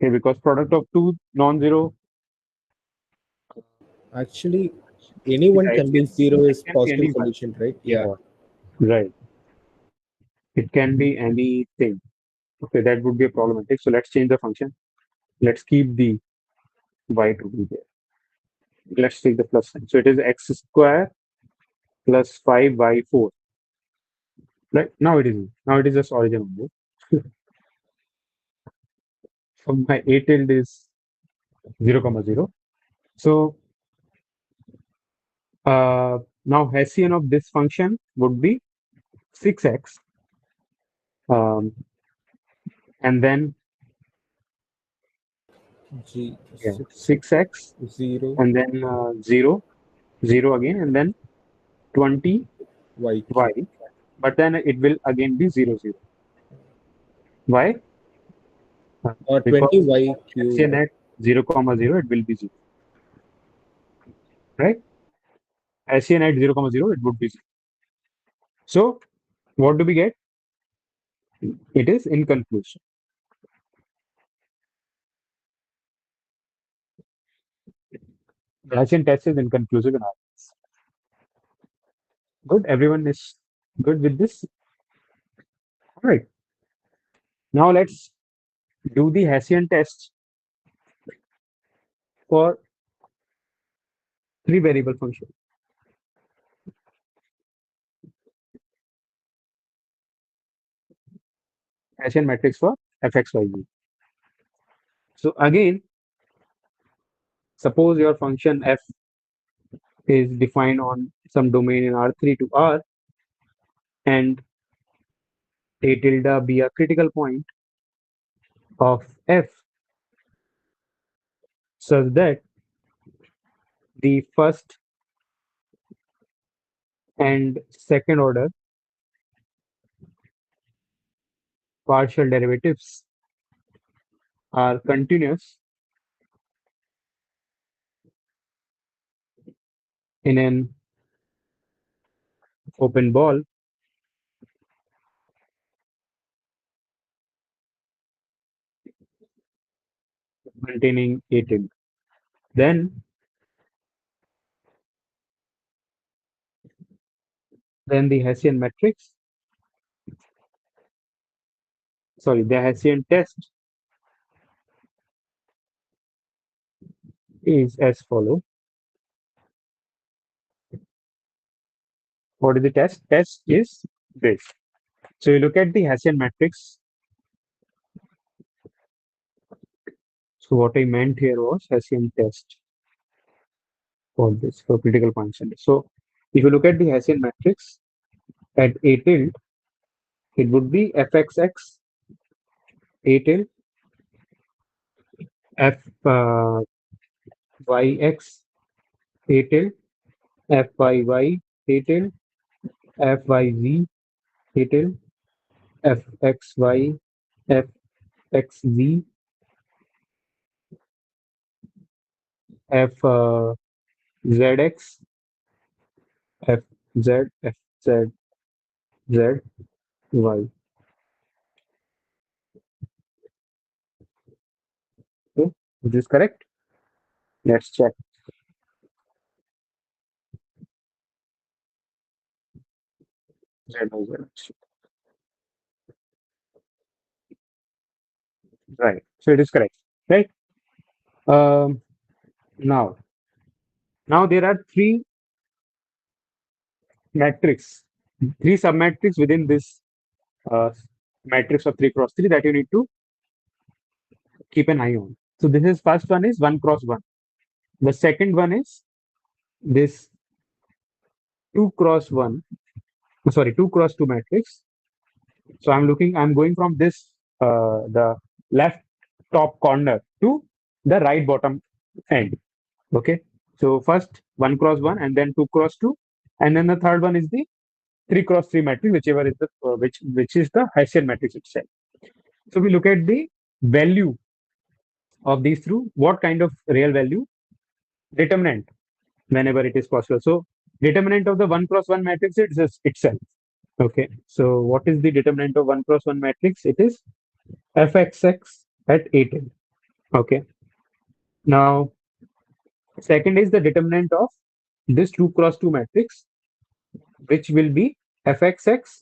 Okay, because product of two non-zero Actually, anyone can be indices, 0 it is can be possible anyone. solution, right? Yeah, right. It can be anything. Okay, that would be problematic. So let's change the function. Let's keep the y to be there. Let's take the plus sign. So it is x square plus 5 by 4. Right now it is just origin only. So my a tilde is 0 comma 0. So now Hessian of this function would be 6x, um, and then G yeah, 6x 6x, 0 and then 0, 0 again, and then 20y. y cube. But then it will again be 0, 0. Why? Or Because 20 y Hessian cube. at 0 comma 0, it will be 0. Right? Hessian at 0 comma 0, it would be 0. So what do we get? It is inconclusive. The Hessian test is inconclusive in ours. Good. Everyone is good with this. All right. Now let's do the Hessian test for three variable function. Hessian matrix for fxyz. So again, suppose your function f is defined on some domain in R3 to R, and a tilde be a critical point of f such that the first and second order partial derivatives are continuous in an open ball containing a tilde. Then Then the Hessian matrix, sorry, the Hessian test is as follow. What is the test? Test is this. So you look at the Hessian matrix. So what I meant here was Hessian test for this, for critical point center. So if you look at the Hessian matrix at A tilde, it would be fxx, A tilde, fyx, A tilde, fyy, A tilde, fyz, A tilde, fxy, fxz, fzx, fz, fz, z, y. Okay, is this correct? Let's check. Z, y, z. Right. So it is correct. Right. Um, now there are three matrix, three submatrix within this uh, matrix of 3 cross 3 that you need to keep an eye on. So this is first one is 1 cross 1. The second one is this 2 cross 1. Sorry, 2 cross 2 matrix. So I'm going from this the left top corner to the right bottom end. Okay. So first 1 cross 1 and then 2 cross 2, and then the third one is the 3 cross 3 matrix, whichever is the which is the Hessian matrix itself. So we look at the value of these through what kind of real value? Determinant, whenever it is possible. So determinant of the 1 cross 1 matrix is itself. Okay. So what is the determinant of 1 cross 1 matrix? It is fxx at A tilde. Okay. Now second is the determinant of this 2 cross 2 matrix, which will be fxx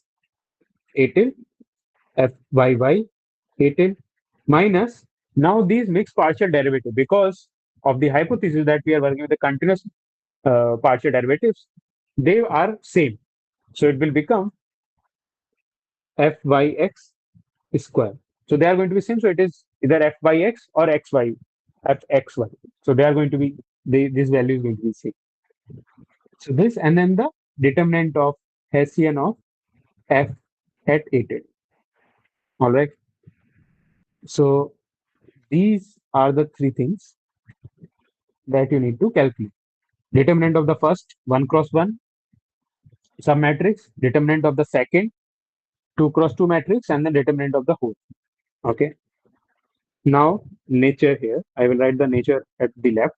A tilde, fyy A tilde minus, now these mixed partial derivative, because of the hypothesis that we are working with the continuous partial derivatives, they are same. So it will become fyx square. So they are going to be same. So it is either fyx or xy, fxy. So they are going to be, this value is going to be same. So this, and then the determinant of Hessian of f at A tilde. All right. So these are the three things that you need to calculate. Determinant of the first 1 cross 1 submatrix, determinant of the second 2 cross 2 matrix, and then determinant of the whole. Okay. Now nature here, I will write the nature at the left.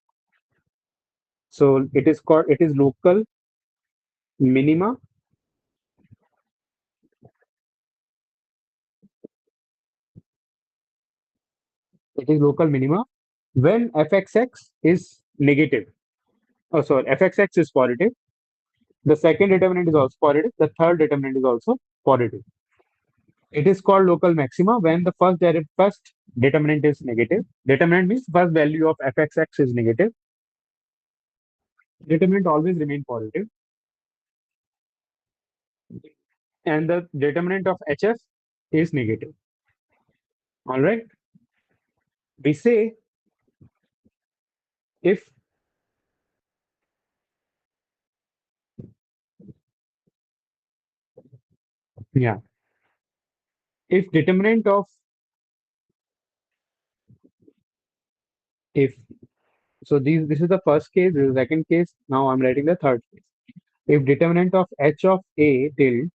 So it is local minima when fxx is negative. Oh, sorry, fxx is positive. The second determinant is also positive. The third determinant is also positive. It is called local maxima when the first determinant is negative. Determinant means first value of fxx is negative. Determinant always remain positive. And the determinant of hf is negative. All right. We say if if determinant of if so this is the first case, this is the second case. Now I'm writing the third case. If determinant of h of A tilde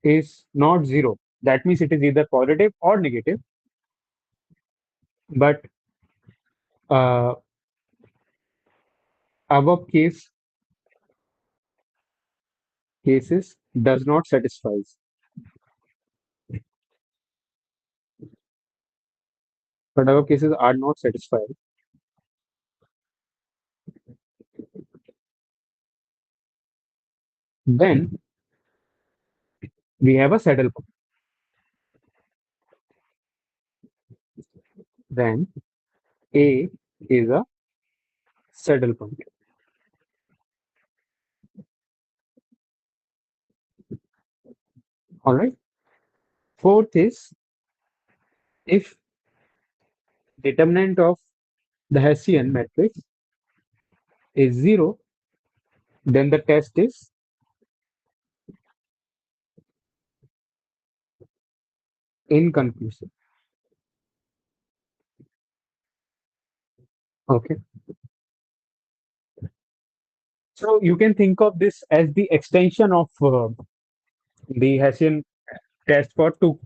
is not 0, that means it is either positive or negative. But above cases does not satisfy. But above cases are not satisfied. Then we have a saddle point. Then A is a saddle point. All right. Fourth is, if determinant of the Hessian matrix is 0, then the test is inconclusive. Okay. So you can think of this as the extension of the Hessian test for two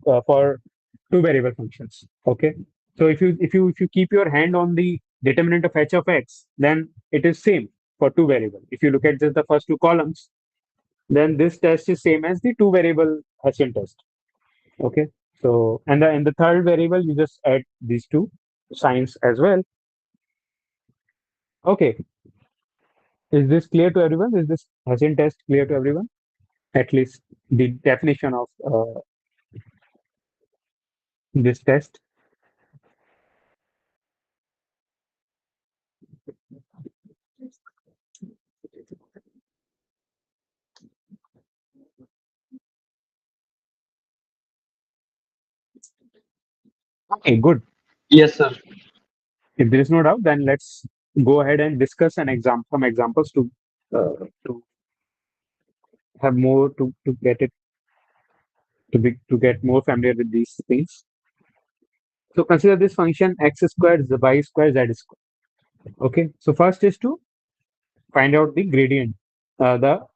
variable functions. Okay. So if you keep your hand on the determinant of h of x, then it is same for two variable. If you look at just the first two columns, then this test is same as the two variable Hessian test. Okay. So and the third variable, you just add these two signs as well. Okay. Is this clear to everyone? Is this Hessian test clear to everyone? At least the definition of this test. Okay, good. Yes, sir. If there is no doubt, then let's go ahead and discuss some examples to have more to get it to get more familiar with these things. So consider this function x squared y squared z squared. Okay. So first is to find out the gradient, the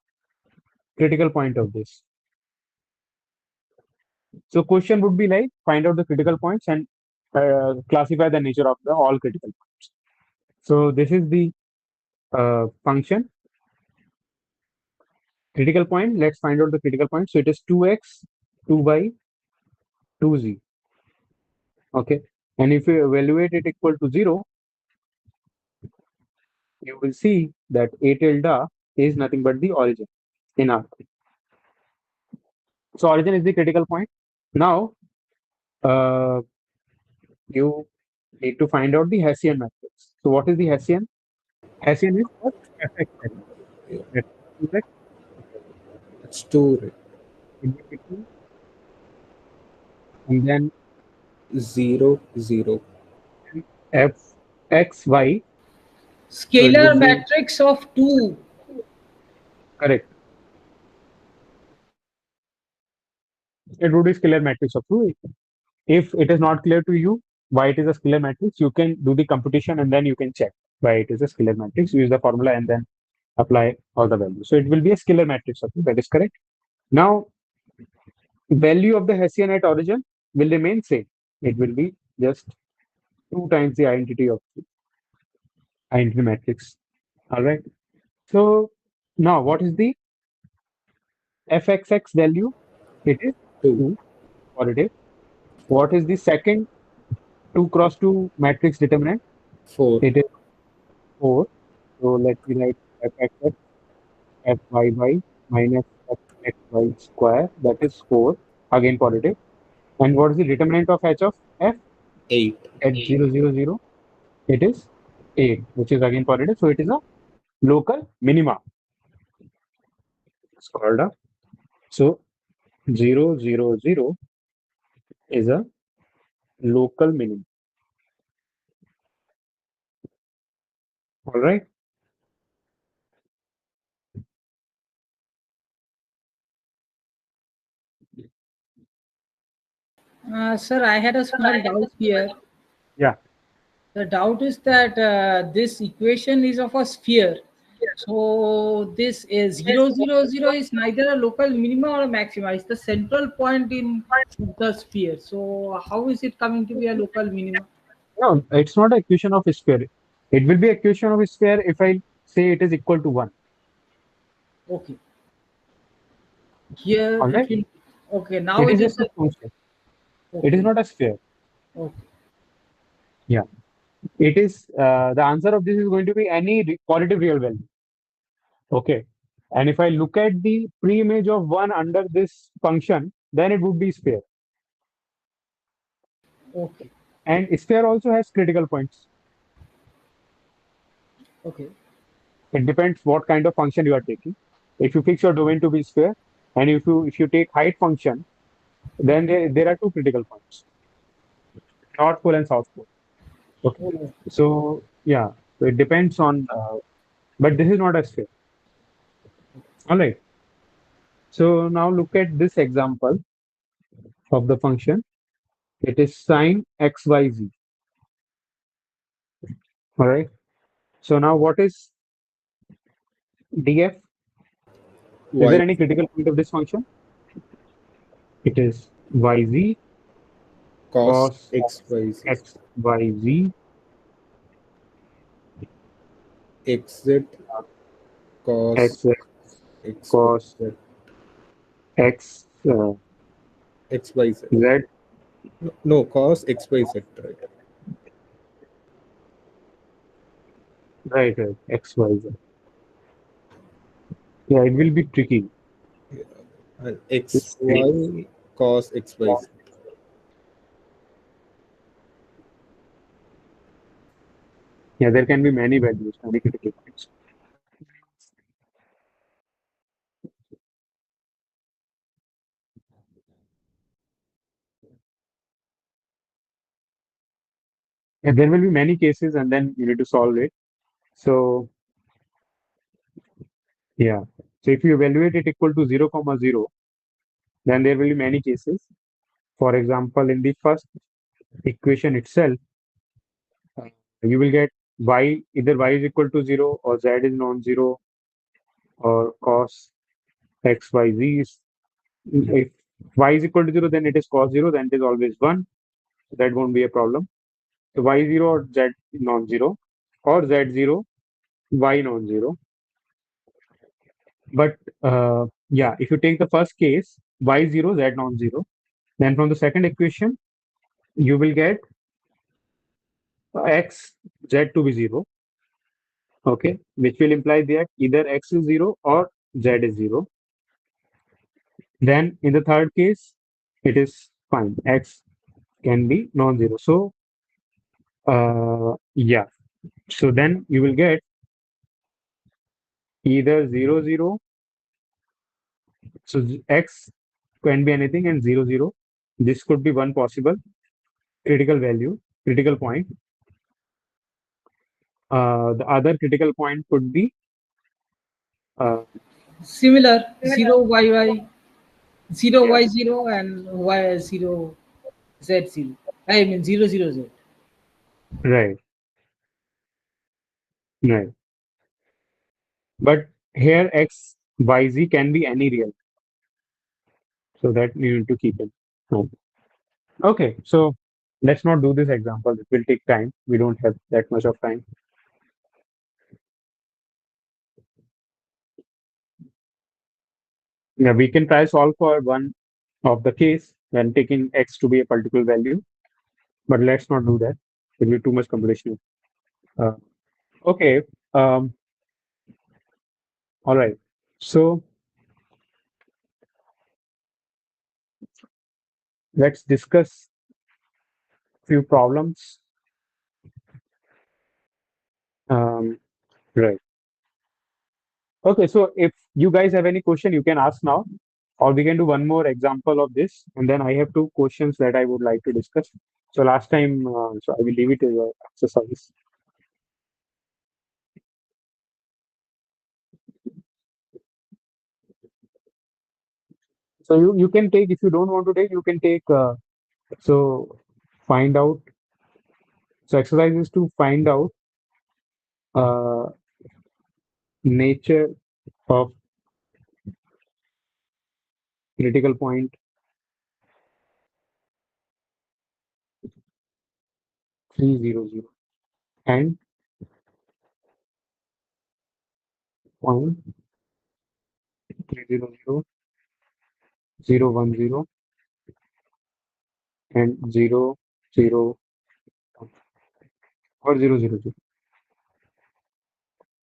critical point of this. So question would be like, find out the critical points and classify the nature of the all critical points. So this is the function critical point. Let's find out the critical point. So it is 2x, 2y, 2z. Okay. And if you evaluate it equal to 0, you will see that A tilde is nothing but the origin in R. So origin is the critical point. Now, you need to find out the Hessian matrix. So what is the Hessian? Hessian is what? Fx. That's correct. It's 2, right? And then 0, 0. f x y. Scalar be- matrix of 2. Correct. It would be scalar matrix of 2. If it is not clear to you why it is a scalar matrix, you can do the computation and then you can check why it is a scalar matrix. Use the formula and then apply all the values. So it will be a scalar matrix of 2. That is correct. Now, value of the Hessian at origin will remain same. It will be just 2 times the identity of the identity matrix. All right. So now what is the fxx value? It is 2 positive. What is the second 2 cross 2 matrix determinant? 4. It is 4. So let me write fxx fyy minus fxy square. That is 4. Again positive. And what is the determinant of h of f 8. at 0, 0, 0? It is 8, which is again positive. So it is a local minima. It's called a. So 0, 0, 0 is a local minimum. All right. Sir, I had a small doubt here. Yeah. The doubt is that this equation is of a sphere. So this is 0, 0, 0 is neither a local minima or a maxima. It's the central point in the sphere. So how is it coming to be a local minima? No, it's not a equation of a sphere. It will be a equation of a sphere if I say it is equal to 1. Okay. Here, All right. if you, okay, now It it is is just a function. okay. It is not a sphere. Okay. Yeah. It is the answer of this is going to be any positive real value. Okay. And if I look at the pre-image of 1 under this function, then it would be sphere. Okay. And sphere also has critical points. Okay. It depends what kind of function you are taking. If you fix your domain to be sphere, and if you take height function, then there are two critical points, north pole and south pole. Okay. Oh, So yeah, so it depends on, but this is not a sphere. All right. So now look at this example of the function. It is sine xyz. All right. So now what is df? Is Y there any critical point of this function? It is yz cos cos x y z xyz xz cos x x y cos z x x y z. z. No, cos x y z, right? Right, right. xyz. Yeah, it will be tricky. And x y cos x y z. Yeah, there can be many values, many critical points. Yeah, there will be many cases, and then you need to solve it. So yeah. So if you evaluate it equal to 0, comma 0, then there will be many cases. For example, in the first equation itself, uh, you will get either y is equal to 0 or z is non-zero or cos xyz is, if y is equal to 0, then it is cos 0, then it is always 1. So that won't be a problem. So y 0 or z non-zero, or z 0, y non-zero. But yeah, if you take the first case, y 0, z non-zero, then from the second equation, you will get x, z to be 0. Okay, which will imply that either x is 0 or z is 0. Then in the third case, it is fine. X can be non-zero. So yeah. So then you will get either 0, 0. So x can be anything, and 0, 0. This could be one possible critical value, critical point. The other critical point could be similar 0 y 0 and y 0 z 0. I mean 0 0 z. right, right. But here x, y, z can be any real. So that you need to keep in mind. Okay, so let's not do this example. It will take time. We don't have that much of time. Yeah, we can try solve for one of the case when taking x to be a particular value, but let's not do that. It will be too much computation. Uh, okay. Um, all right. So let's discuss few problems. Right. Okay. So if you guys have any question, you can ask now, or we can do one more example of this, and then I have two questions that I would like to discuss. So last time, so I will leave it as an exercise. So you can take, if you don't want to take, you can take. So find out. So exercise is to find out uh, nature of critical point 300 and point 300, 010 and 001 or 000.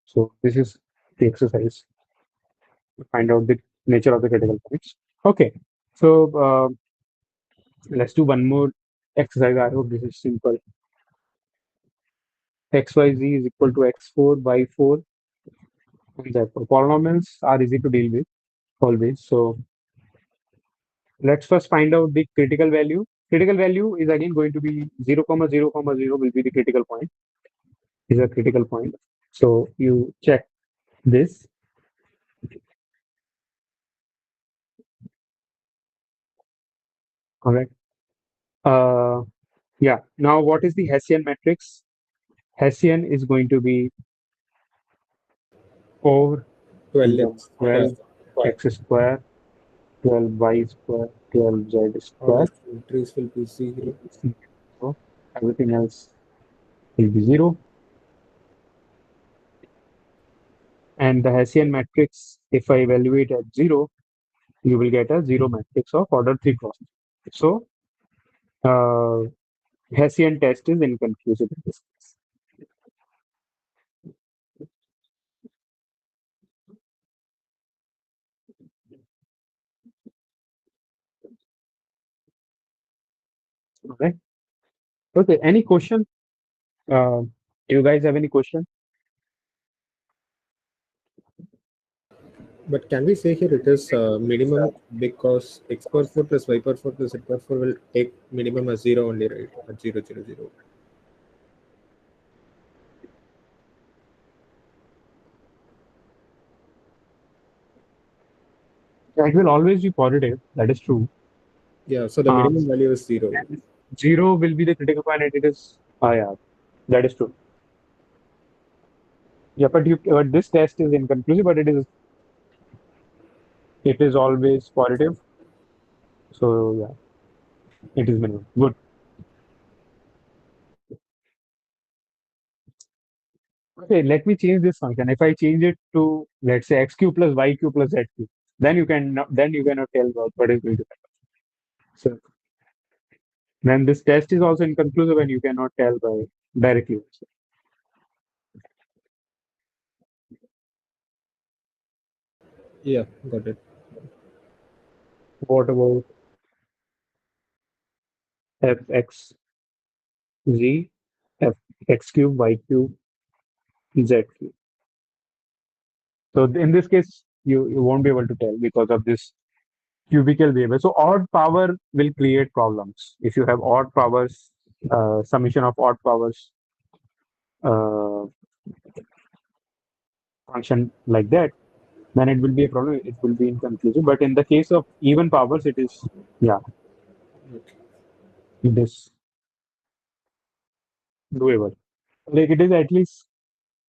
So this is the exercise. find out the nature of the critical points. Okay, so let's do one more exercise. I hope this is simple. XYZ is equal to X4, Y4, and Z4. Polynomials are easy to deal with always. So let's first find out the critical value. Critical value is again going to be 0, 0, 0 will be the critical point. Is a critical point. So you check this. Correct. Yeah. Now, what is the Hessian matrix? Hessian is going to be 4 12x. 12 x square, 12 y square, 12 z All square. the entries will be 0. So everything else will be 0. And the Hessian matrix, if I evaluate at 0, you will get a 0 matrix of order 3 cross. So Hessian test is inconclusive in this case. Okay. Okay. Any question? You guys have any question? But can we say here it is minimum because x power 4 plus y power 4 plus z power 4 will take minimum as 0 only, right? At 0, 0, 0. It will always be positive. That is true. Yeah, so the minimum value is 0. 0 will be the critical point, and it is. Yeah, that is true. Yeah, but this test is inconclusive, but it is always positive. So yeah, it is minimum. Good. Okay, let me change this function. If I change it to, let's say, x cube plus y cube plus z cube, then you cannot tell what is going to happen. So then this test is also inconclusive, and you cannot tell by directly. Also. Yeah, got it. What about fx z f x cube y cube z cube? So in this case, you won't be able to tell because of this cubical waiver. So odd power will create problems. If you have odd powers, summation of odd powers uh, function like that, then it will be a problem. It will be inconclusive. But in the case of even powers, it is Okay. it is doable. Like it is at least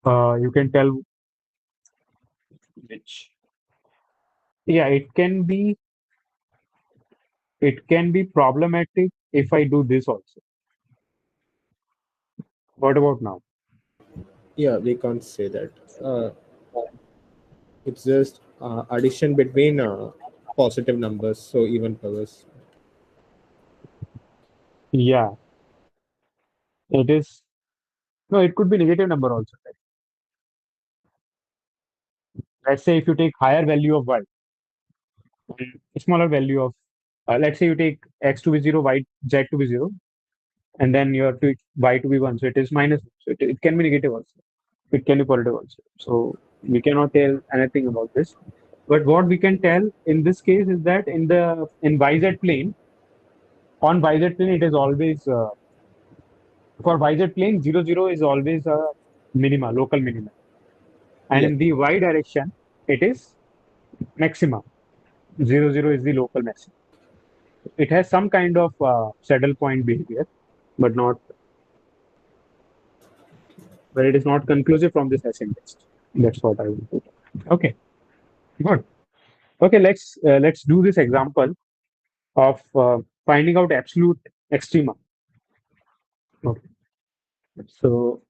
you can tell which. Yeah, it can be problematic if I do this also. What about now? Yeah, we can't say that. It's just addition between positive numbers, so even powers. Yeah, it is. No, it could be negative number also. Right? Let's say if you take higher value of y, and smaller value of, let's say you take x to be 0, y, z to be 0, and then you have to y to be 1. So it is minus. So it can be negative also. It can be positive also. So we cannot tell anything about this. But what we can tell in this case is that in YZ plane, on YZ plane, it is always, for YZ plane, 0, 0 is always a minima, local minima. And Yeah. in the Y direction, it is maxima. 0, 0 is the local maximum. It has some kind of saddle point behavior, but it is not conclusive from this Hessian test. That's what I will put. Okay, good. Okay, let's do this example of finding out absolute extrema. Okay, so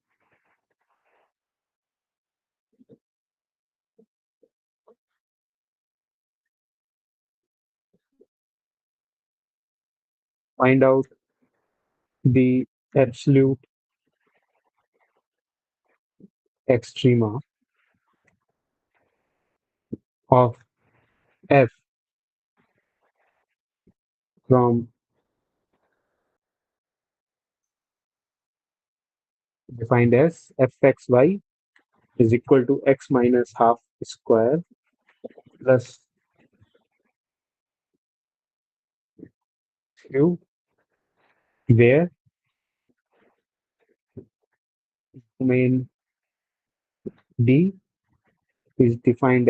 find out the absolute extrema of f from defined as fxy is equal to x minus half square plus q, where domain D is uh, defined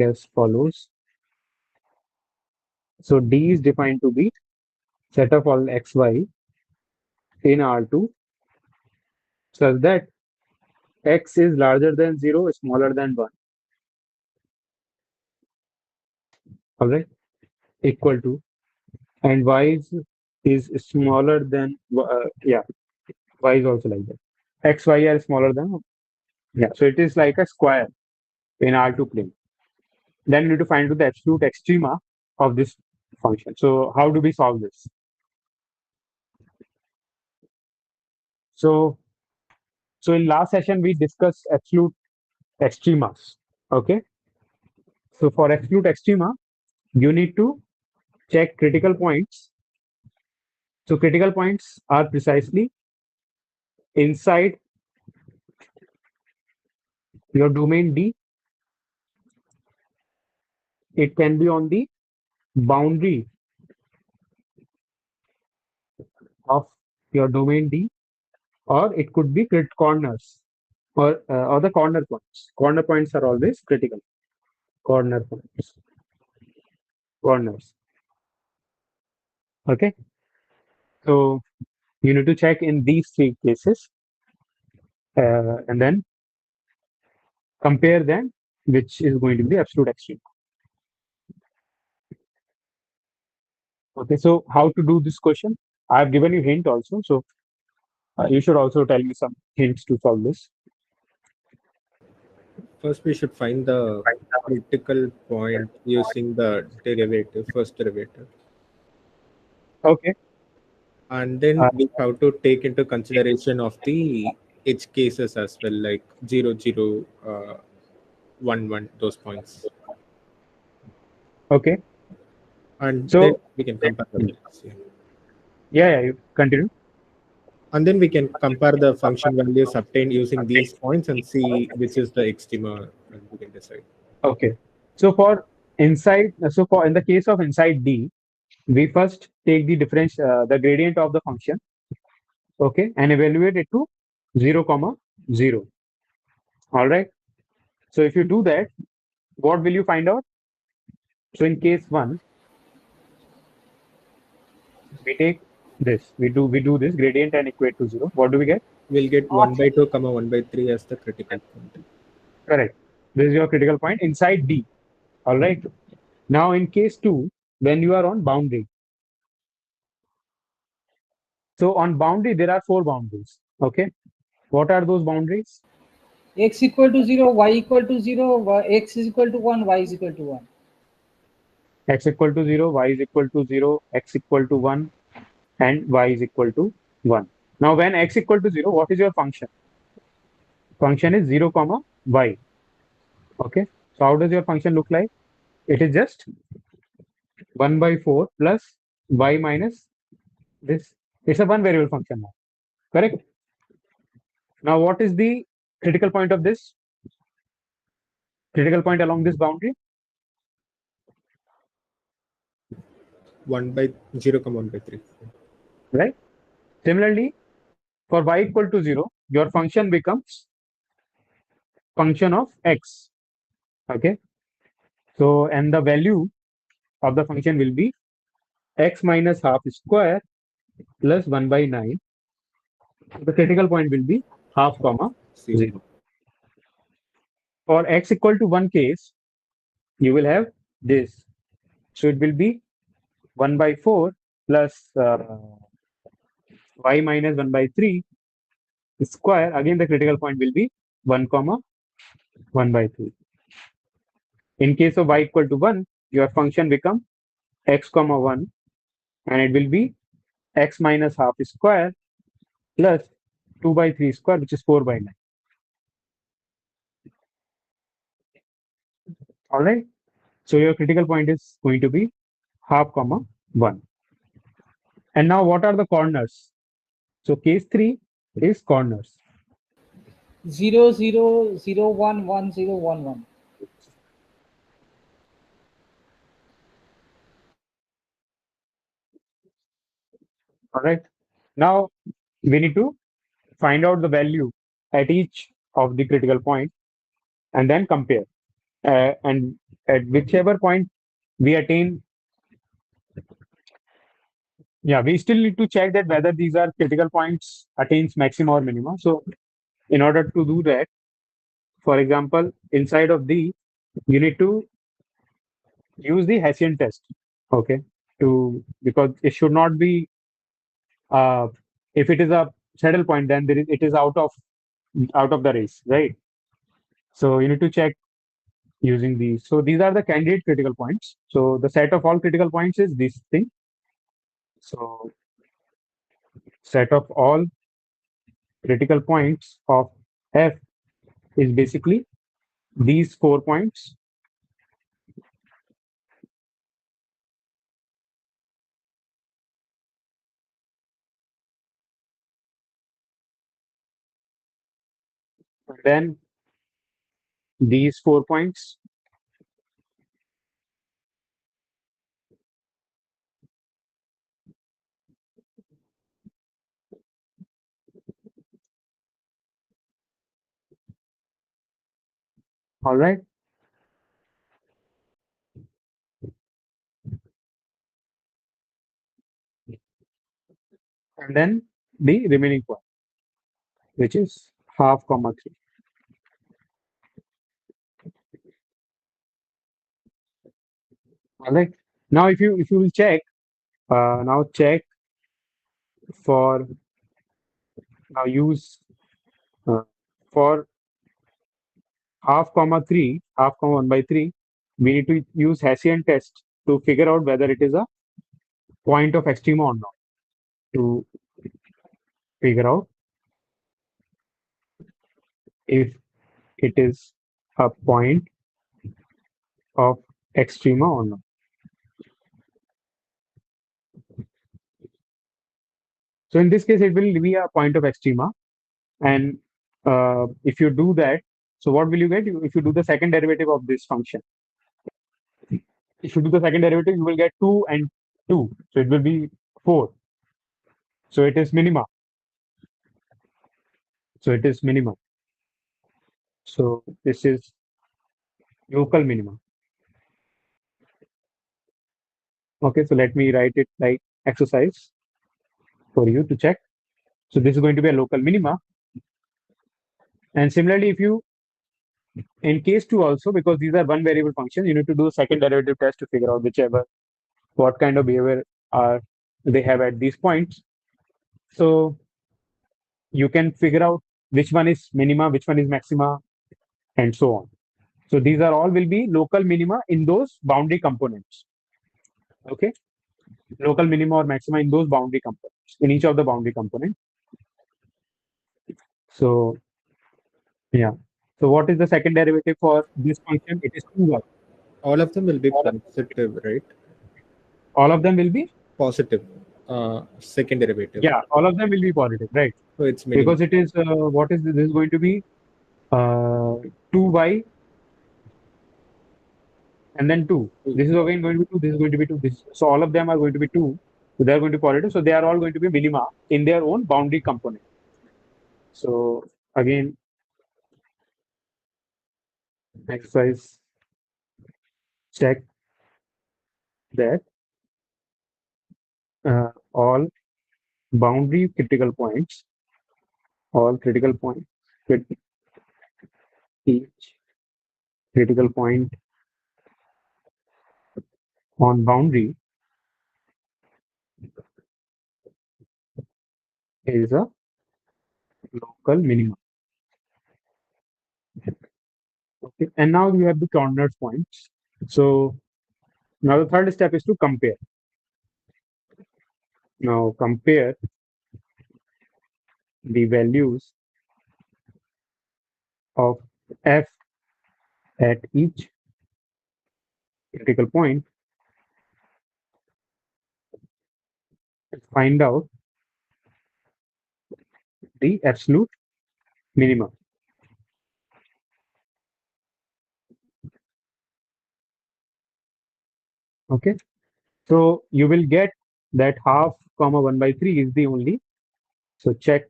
as follows. So D is defined to be set of all xy in R2 such that x is larger than 0, smaller than 1. All right, equal to, and y is smaller than, yeah, y is also like that. X, y are smaller than, yeah, so it is like a square in R2 plane. Then you need to find the absolute extrema of this function. So how do we solve this? So in last session we discussed absolute extremas. Okay. So for absolute extrema, you need to check critical points. So critical points are precisely inside your domain D. It can be on the boundary of your domain D, or it could be corners or the corner points. Corner points are always critical. Corner points, corners. Okay. So you need to check in these three cases, and then compare them, which is going to be absolute extreme. Okay, so how to do this question? I've given you hint also, so you should also tell me some hints to solve this. First, we should find the critical point using the derivative, first derivative. Okay. And then we have to take into consideration of the edge cases as well, like 0, 0, 1, 1, those points. Okay. And So then we can compare the values. yeah, you continue. And then we can compare the function values obtained using these points and see which is the extrema, and we can decide. Okay. So for inside, so for in the case of inside D, we first take the difference, the gradient of the function, okay, and evaluate it to 0, 0. All right. So if you do that, what will you find out? So in case 1, we take this, we do this gradient and equate to 0. What do we get? We'll get 1 by 2, 1 by 3 as the critical point. Correct. This is your critical point inside D. All right. Now in case 2, when you are on boundary. So on boundary, there are 4 boundaries. Okay. What are those boundaries? X equal to 0, y equal to 0, x is equal to 1, y is equal to 1. X equal to 0, y is equal to 0, x equal to 1, and y is equal to 1. Now when x equal to 0, what is your function? Function is 0, y. Okay. So how does your function look like? It is just 1 by 4 plus y minus this. It's a one variable function now. Correct? Now what is the critical point of this? Critical point along this boundary? 1 by 0, 1 by 3. Right? Similarly, for y equal to 0, your function becomes function of x. Okay. So, and the value of the function will be x minus half square plus 1 by 9. The critical point will be half, 0. For x equal to 1 case, you will have this. So it will be 1 by 4 plus y minus 1 by 3 square. Again, the critical point will be 1, 1 by 3. In case of y equal to 1, your function becomes x, 1, and it will be x minus half square plus 2 by 3 square, which is 4 by 9. All right. So your critical point is going to be half comma 1. And now what are the corners? So case 3 is corners. 0 0 0 1 1 0 1 1. All right. Now we need to find out the value at each of the critical point and then compare. And at whichever point we attain, we still need to check that whether these are critical points attains maxima or minima. So in order to do that, for example, inside of the, you need to use the Hessian test. Okay. Because it should not be, if it is a saddle point, then it is out of the race, right? So you need to check using these. So these are the candidate critical points. So the set of all critical points is this thing. So set of all critical points of F is basically these 4 points. And then these 4 points. All right. And then the remaining point, which is half comma 3. All right. Now, if you will check, now check for now use for half comma 3, half comma 1 by 3, we need to use Hessian test to figure out whether it is a point of extrema or not. To figure out if it is a point of extrema or not. So in this case, it will be a point of extrema. And if you do that, so what will you get? If you do the second derivative of this function, if you do the second derivative, you will get 2 and 2. So it will be 4. So it is minima. So it is minima. So this is local minima. Okay, so let me write it like exercise for you to check. So this is going to be a local minima. And similarly, if you, in case 2 also, because these are one variable functions, you need to do a second derivative test to figure out what kind of behavior are they have at these points. So you can figure out which one is minima, which one is maxima, and so on. So these are all will be local minima in those boundary components. Okay, local minima or maxima in those boundary components, in each of the boundary components. So yeah. So what is the second derivative for this function? It is 2y. All of them will be positive, right? All of them will be Positive. Second derivative. Yeah, all of them will be positive, right? So it's minimum. Because it is what is this? This is going to be 2y and then 2. This is again going to be 2. This is going to be 2. So all of them are going to be 2. So they are going to be positive. So they are all going to be minima in their own boundary component. So again, exercise check that all boundary critical points, all critical points, each critical point on boundary is a local minimum. Okay, and now we have the corner points. So now the third step is to compare. Now compare the values of f at each critical point to find out the absolute minimum. Okay, so you will get that half comma 1/3 is the only. So check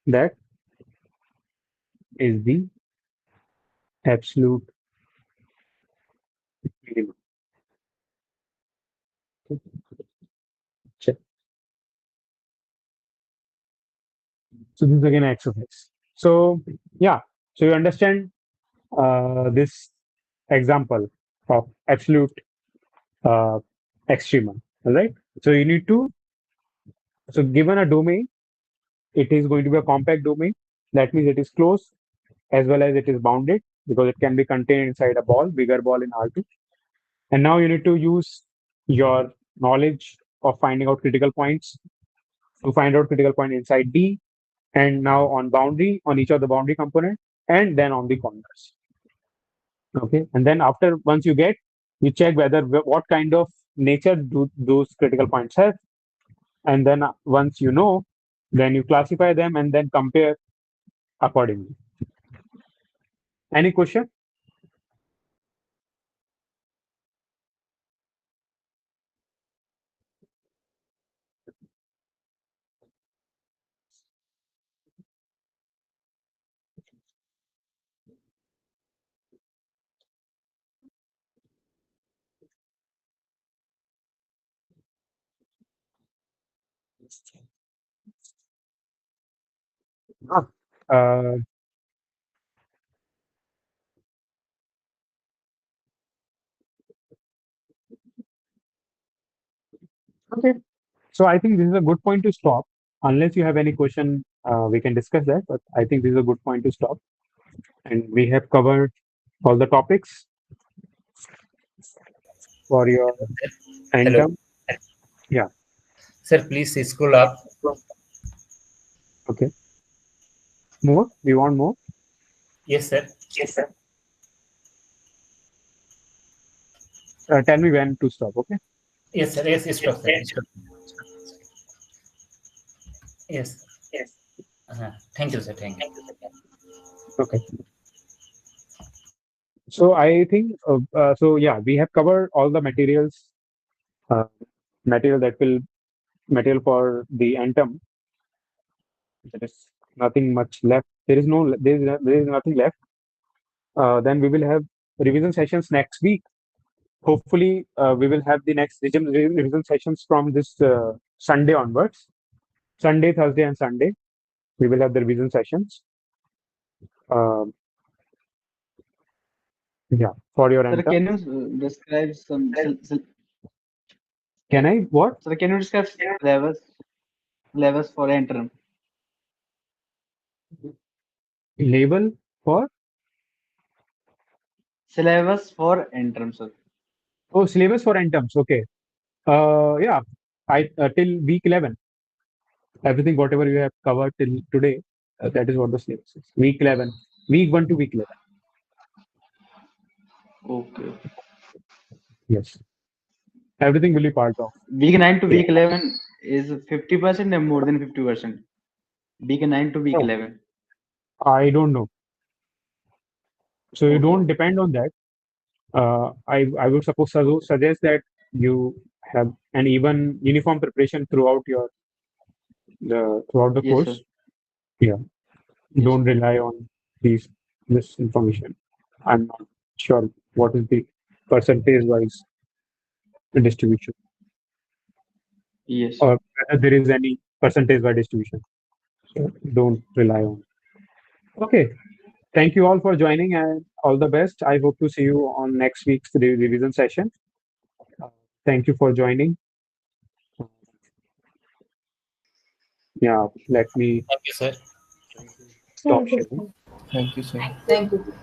that is the absolute minimum. Check. So this is again exercise. So yeah, so you understand this example of absolute extrema, all right? So you need to, so given a domain, it is going to be a compact domain. That means it is closed as well as it is bounded because it can be contained inside a ball, bigger ball in R2. And now you need to use your knowledge of finding out critical points to find out critical point inside D, and now on boundary, on each of the boundary component, and then on the corners. Okay, and then after once you get, you check whether what kind of nature do those critical points have, and then once you know, then you classify them and then compare accordingly. Any question? Uh, okay, so I think this is a good point to stop. Unless you have any question, we can discuss that. But I think this is a good point to stop, and we have covered all the topics for your Hello. anthem. Yeah. Sir, please scroll up. Okay. More? We want more? Yes, sir. Yes, sir. Tell me when to stop, okay? Yes, sir. Yes, stop, sir. Stop. Yes. Yes. Thank you, sir. Thank you. Okay. So I think, so yeah, we have covered all the materials, material for the anthem. There is nothing much left. There is nothing left. Then we will have revision sessions next week. Hopefully, we will have the next revision sessions from this Sunday onwards. Sunday, Thursday, and Sunday, we will have the revision sessions. Yeah, for your Sir, anthem. can you describe some? Can I what? Sir, can you describe syllabus for interim? Label for? Syllabus for interim, sir. Oh, syllabus for anthems. Okay. Yeah, I till week 11. Everything whatever you have covered till today, that is what the syllabus is. Week 11, week 1 to week 11. Okay. Yes. Everything will be part of. Week 9 to week 11 is 50% and more than 50%. Week 9 to week Oh. 11. I don't know. So you Okay. don't depend on that. I would suggest that you have an even uniform preparation throughout the Yes, course. sir. Yeah. Yes. Don't rely on this information. I'm not sure what is the percentage wise distribution Yes. or whether there is any percentage by distribution. So don't rely on. Okay. Thank you all for joining and all the best. I hope to see you on next week's revision session. Thank you for joining. Yeah, let me Thank you, sir. stop sharing. Thank you, sir. Thank you.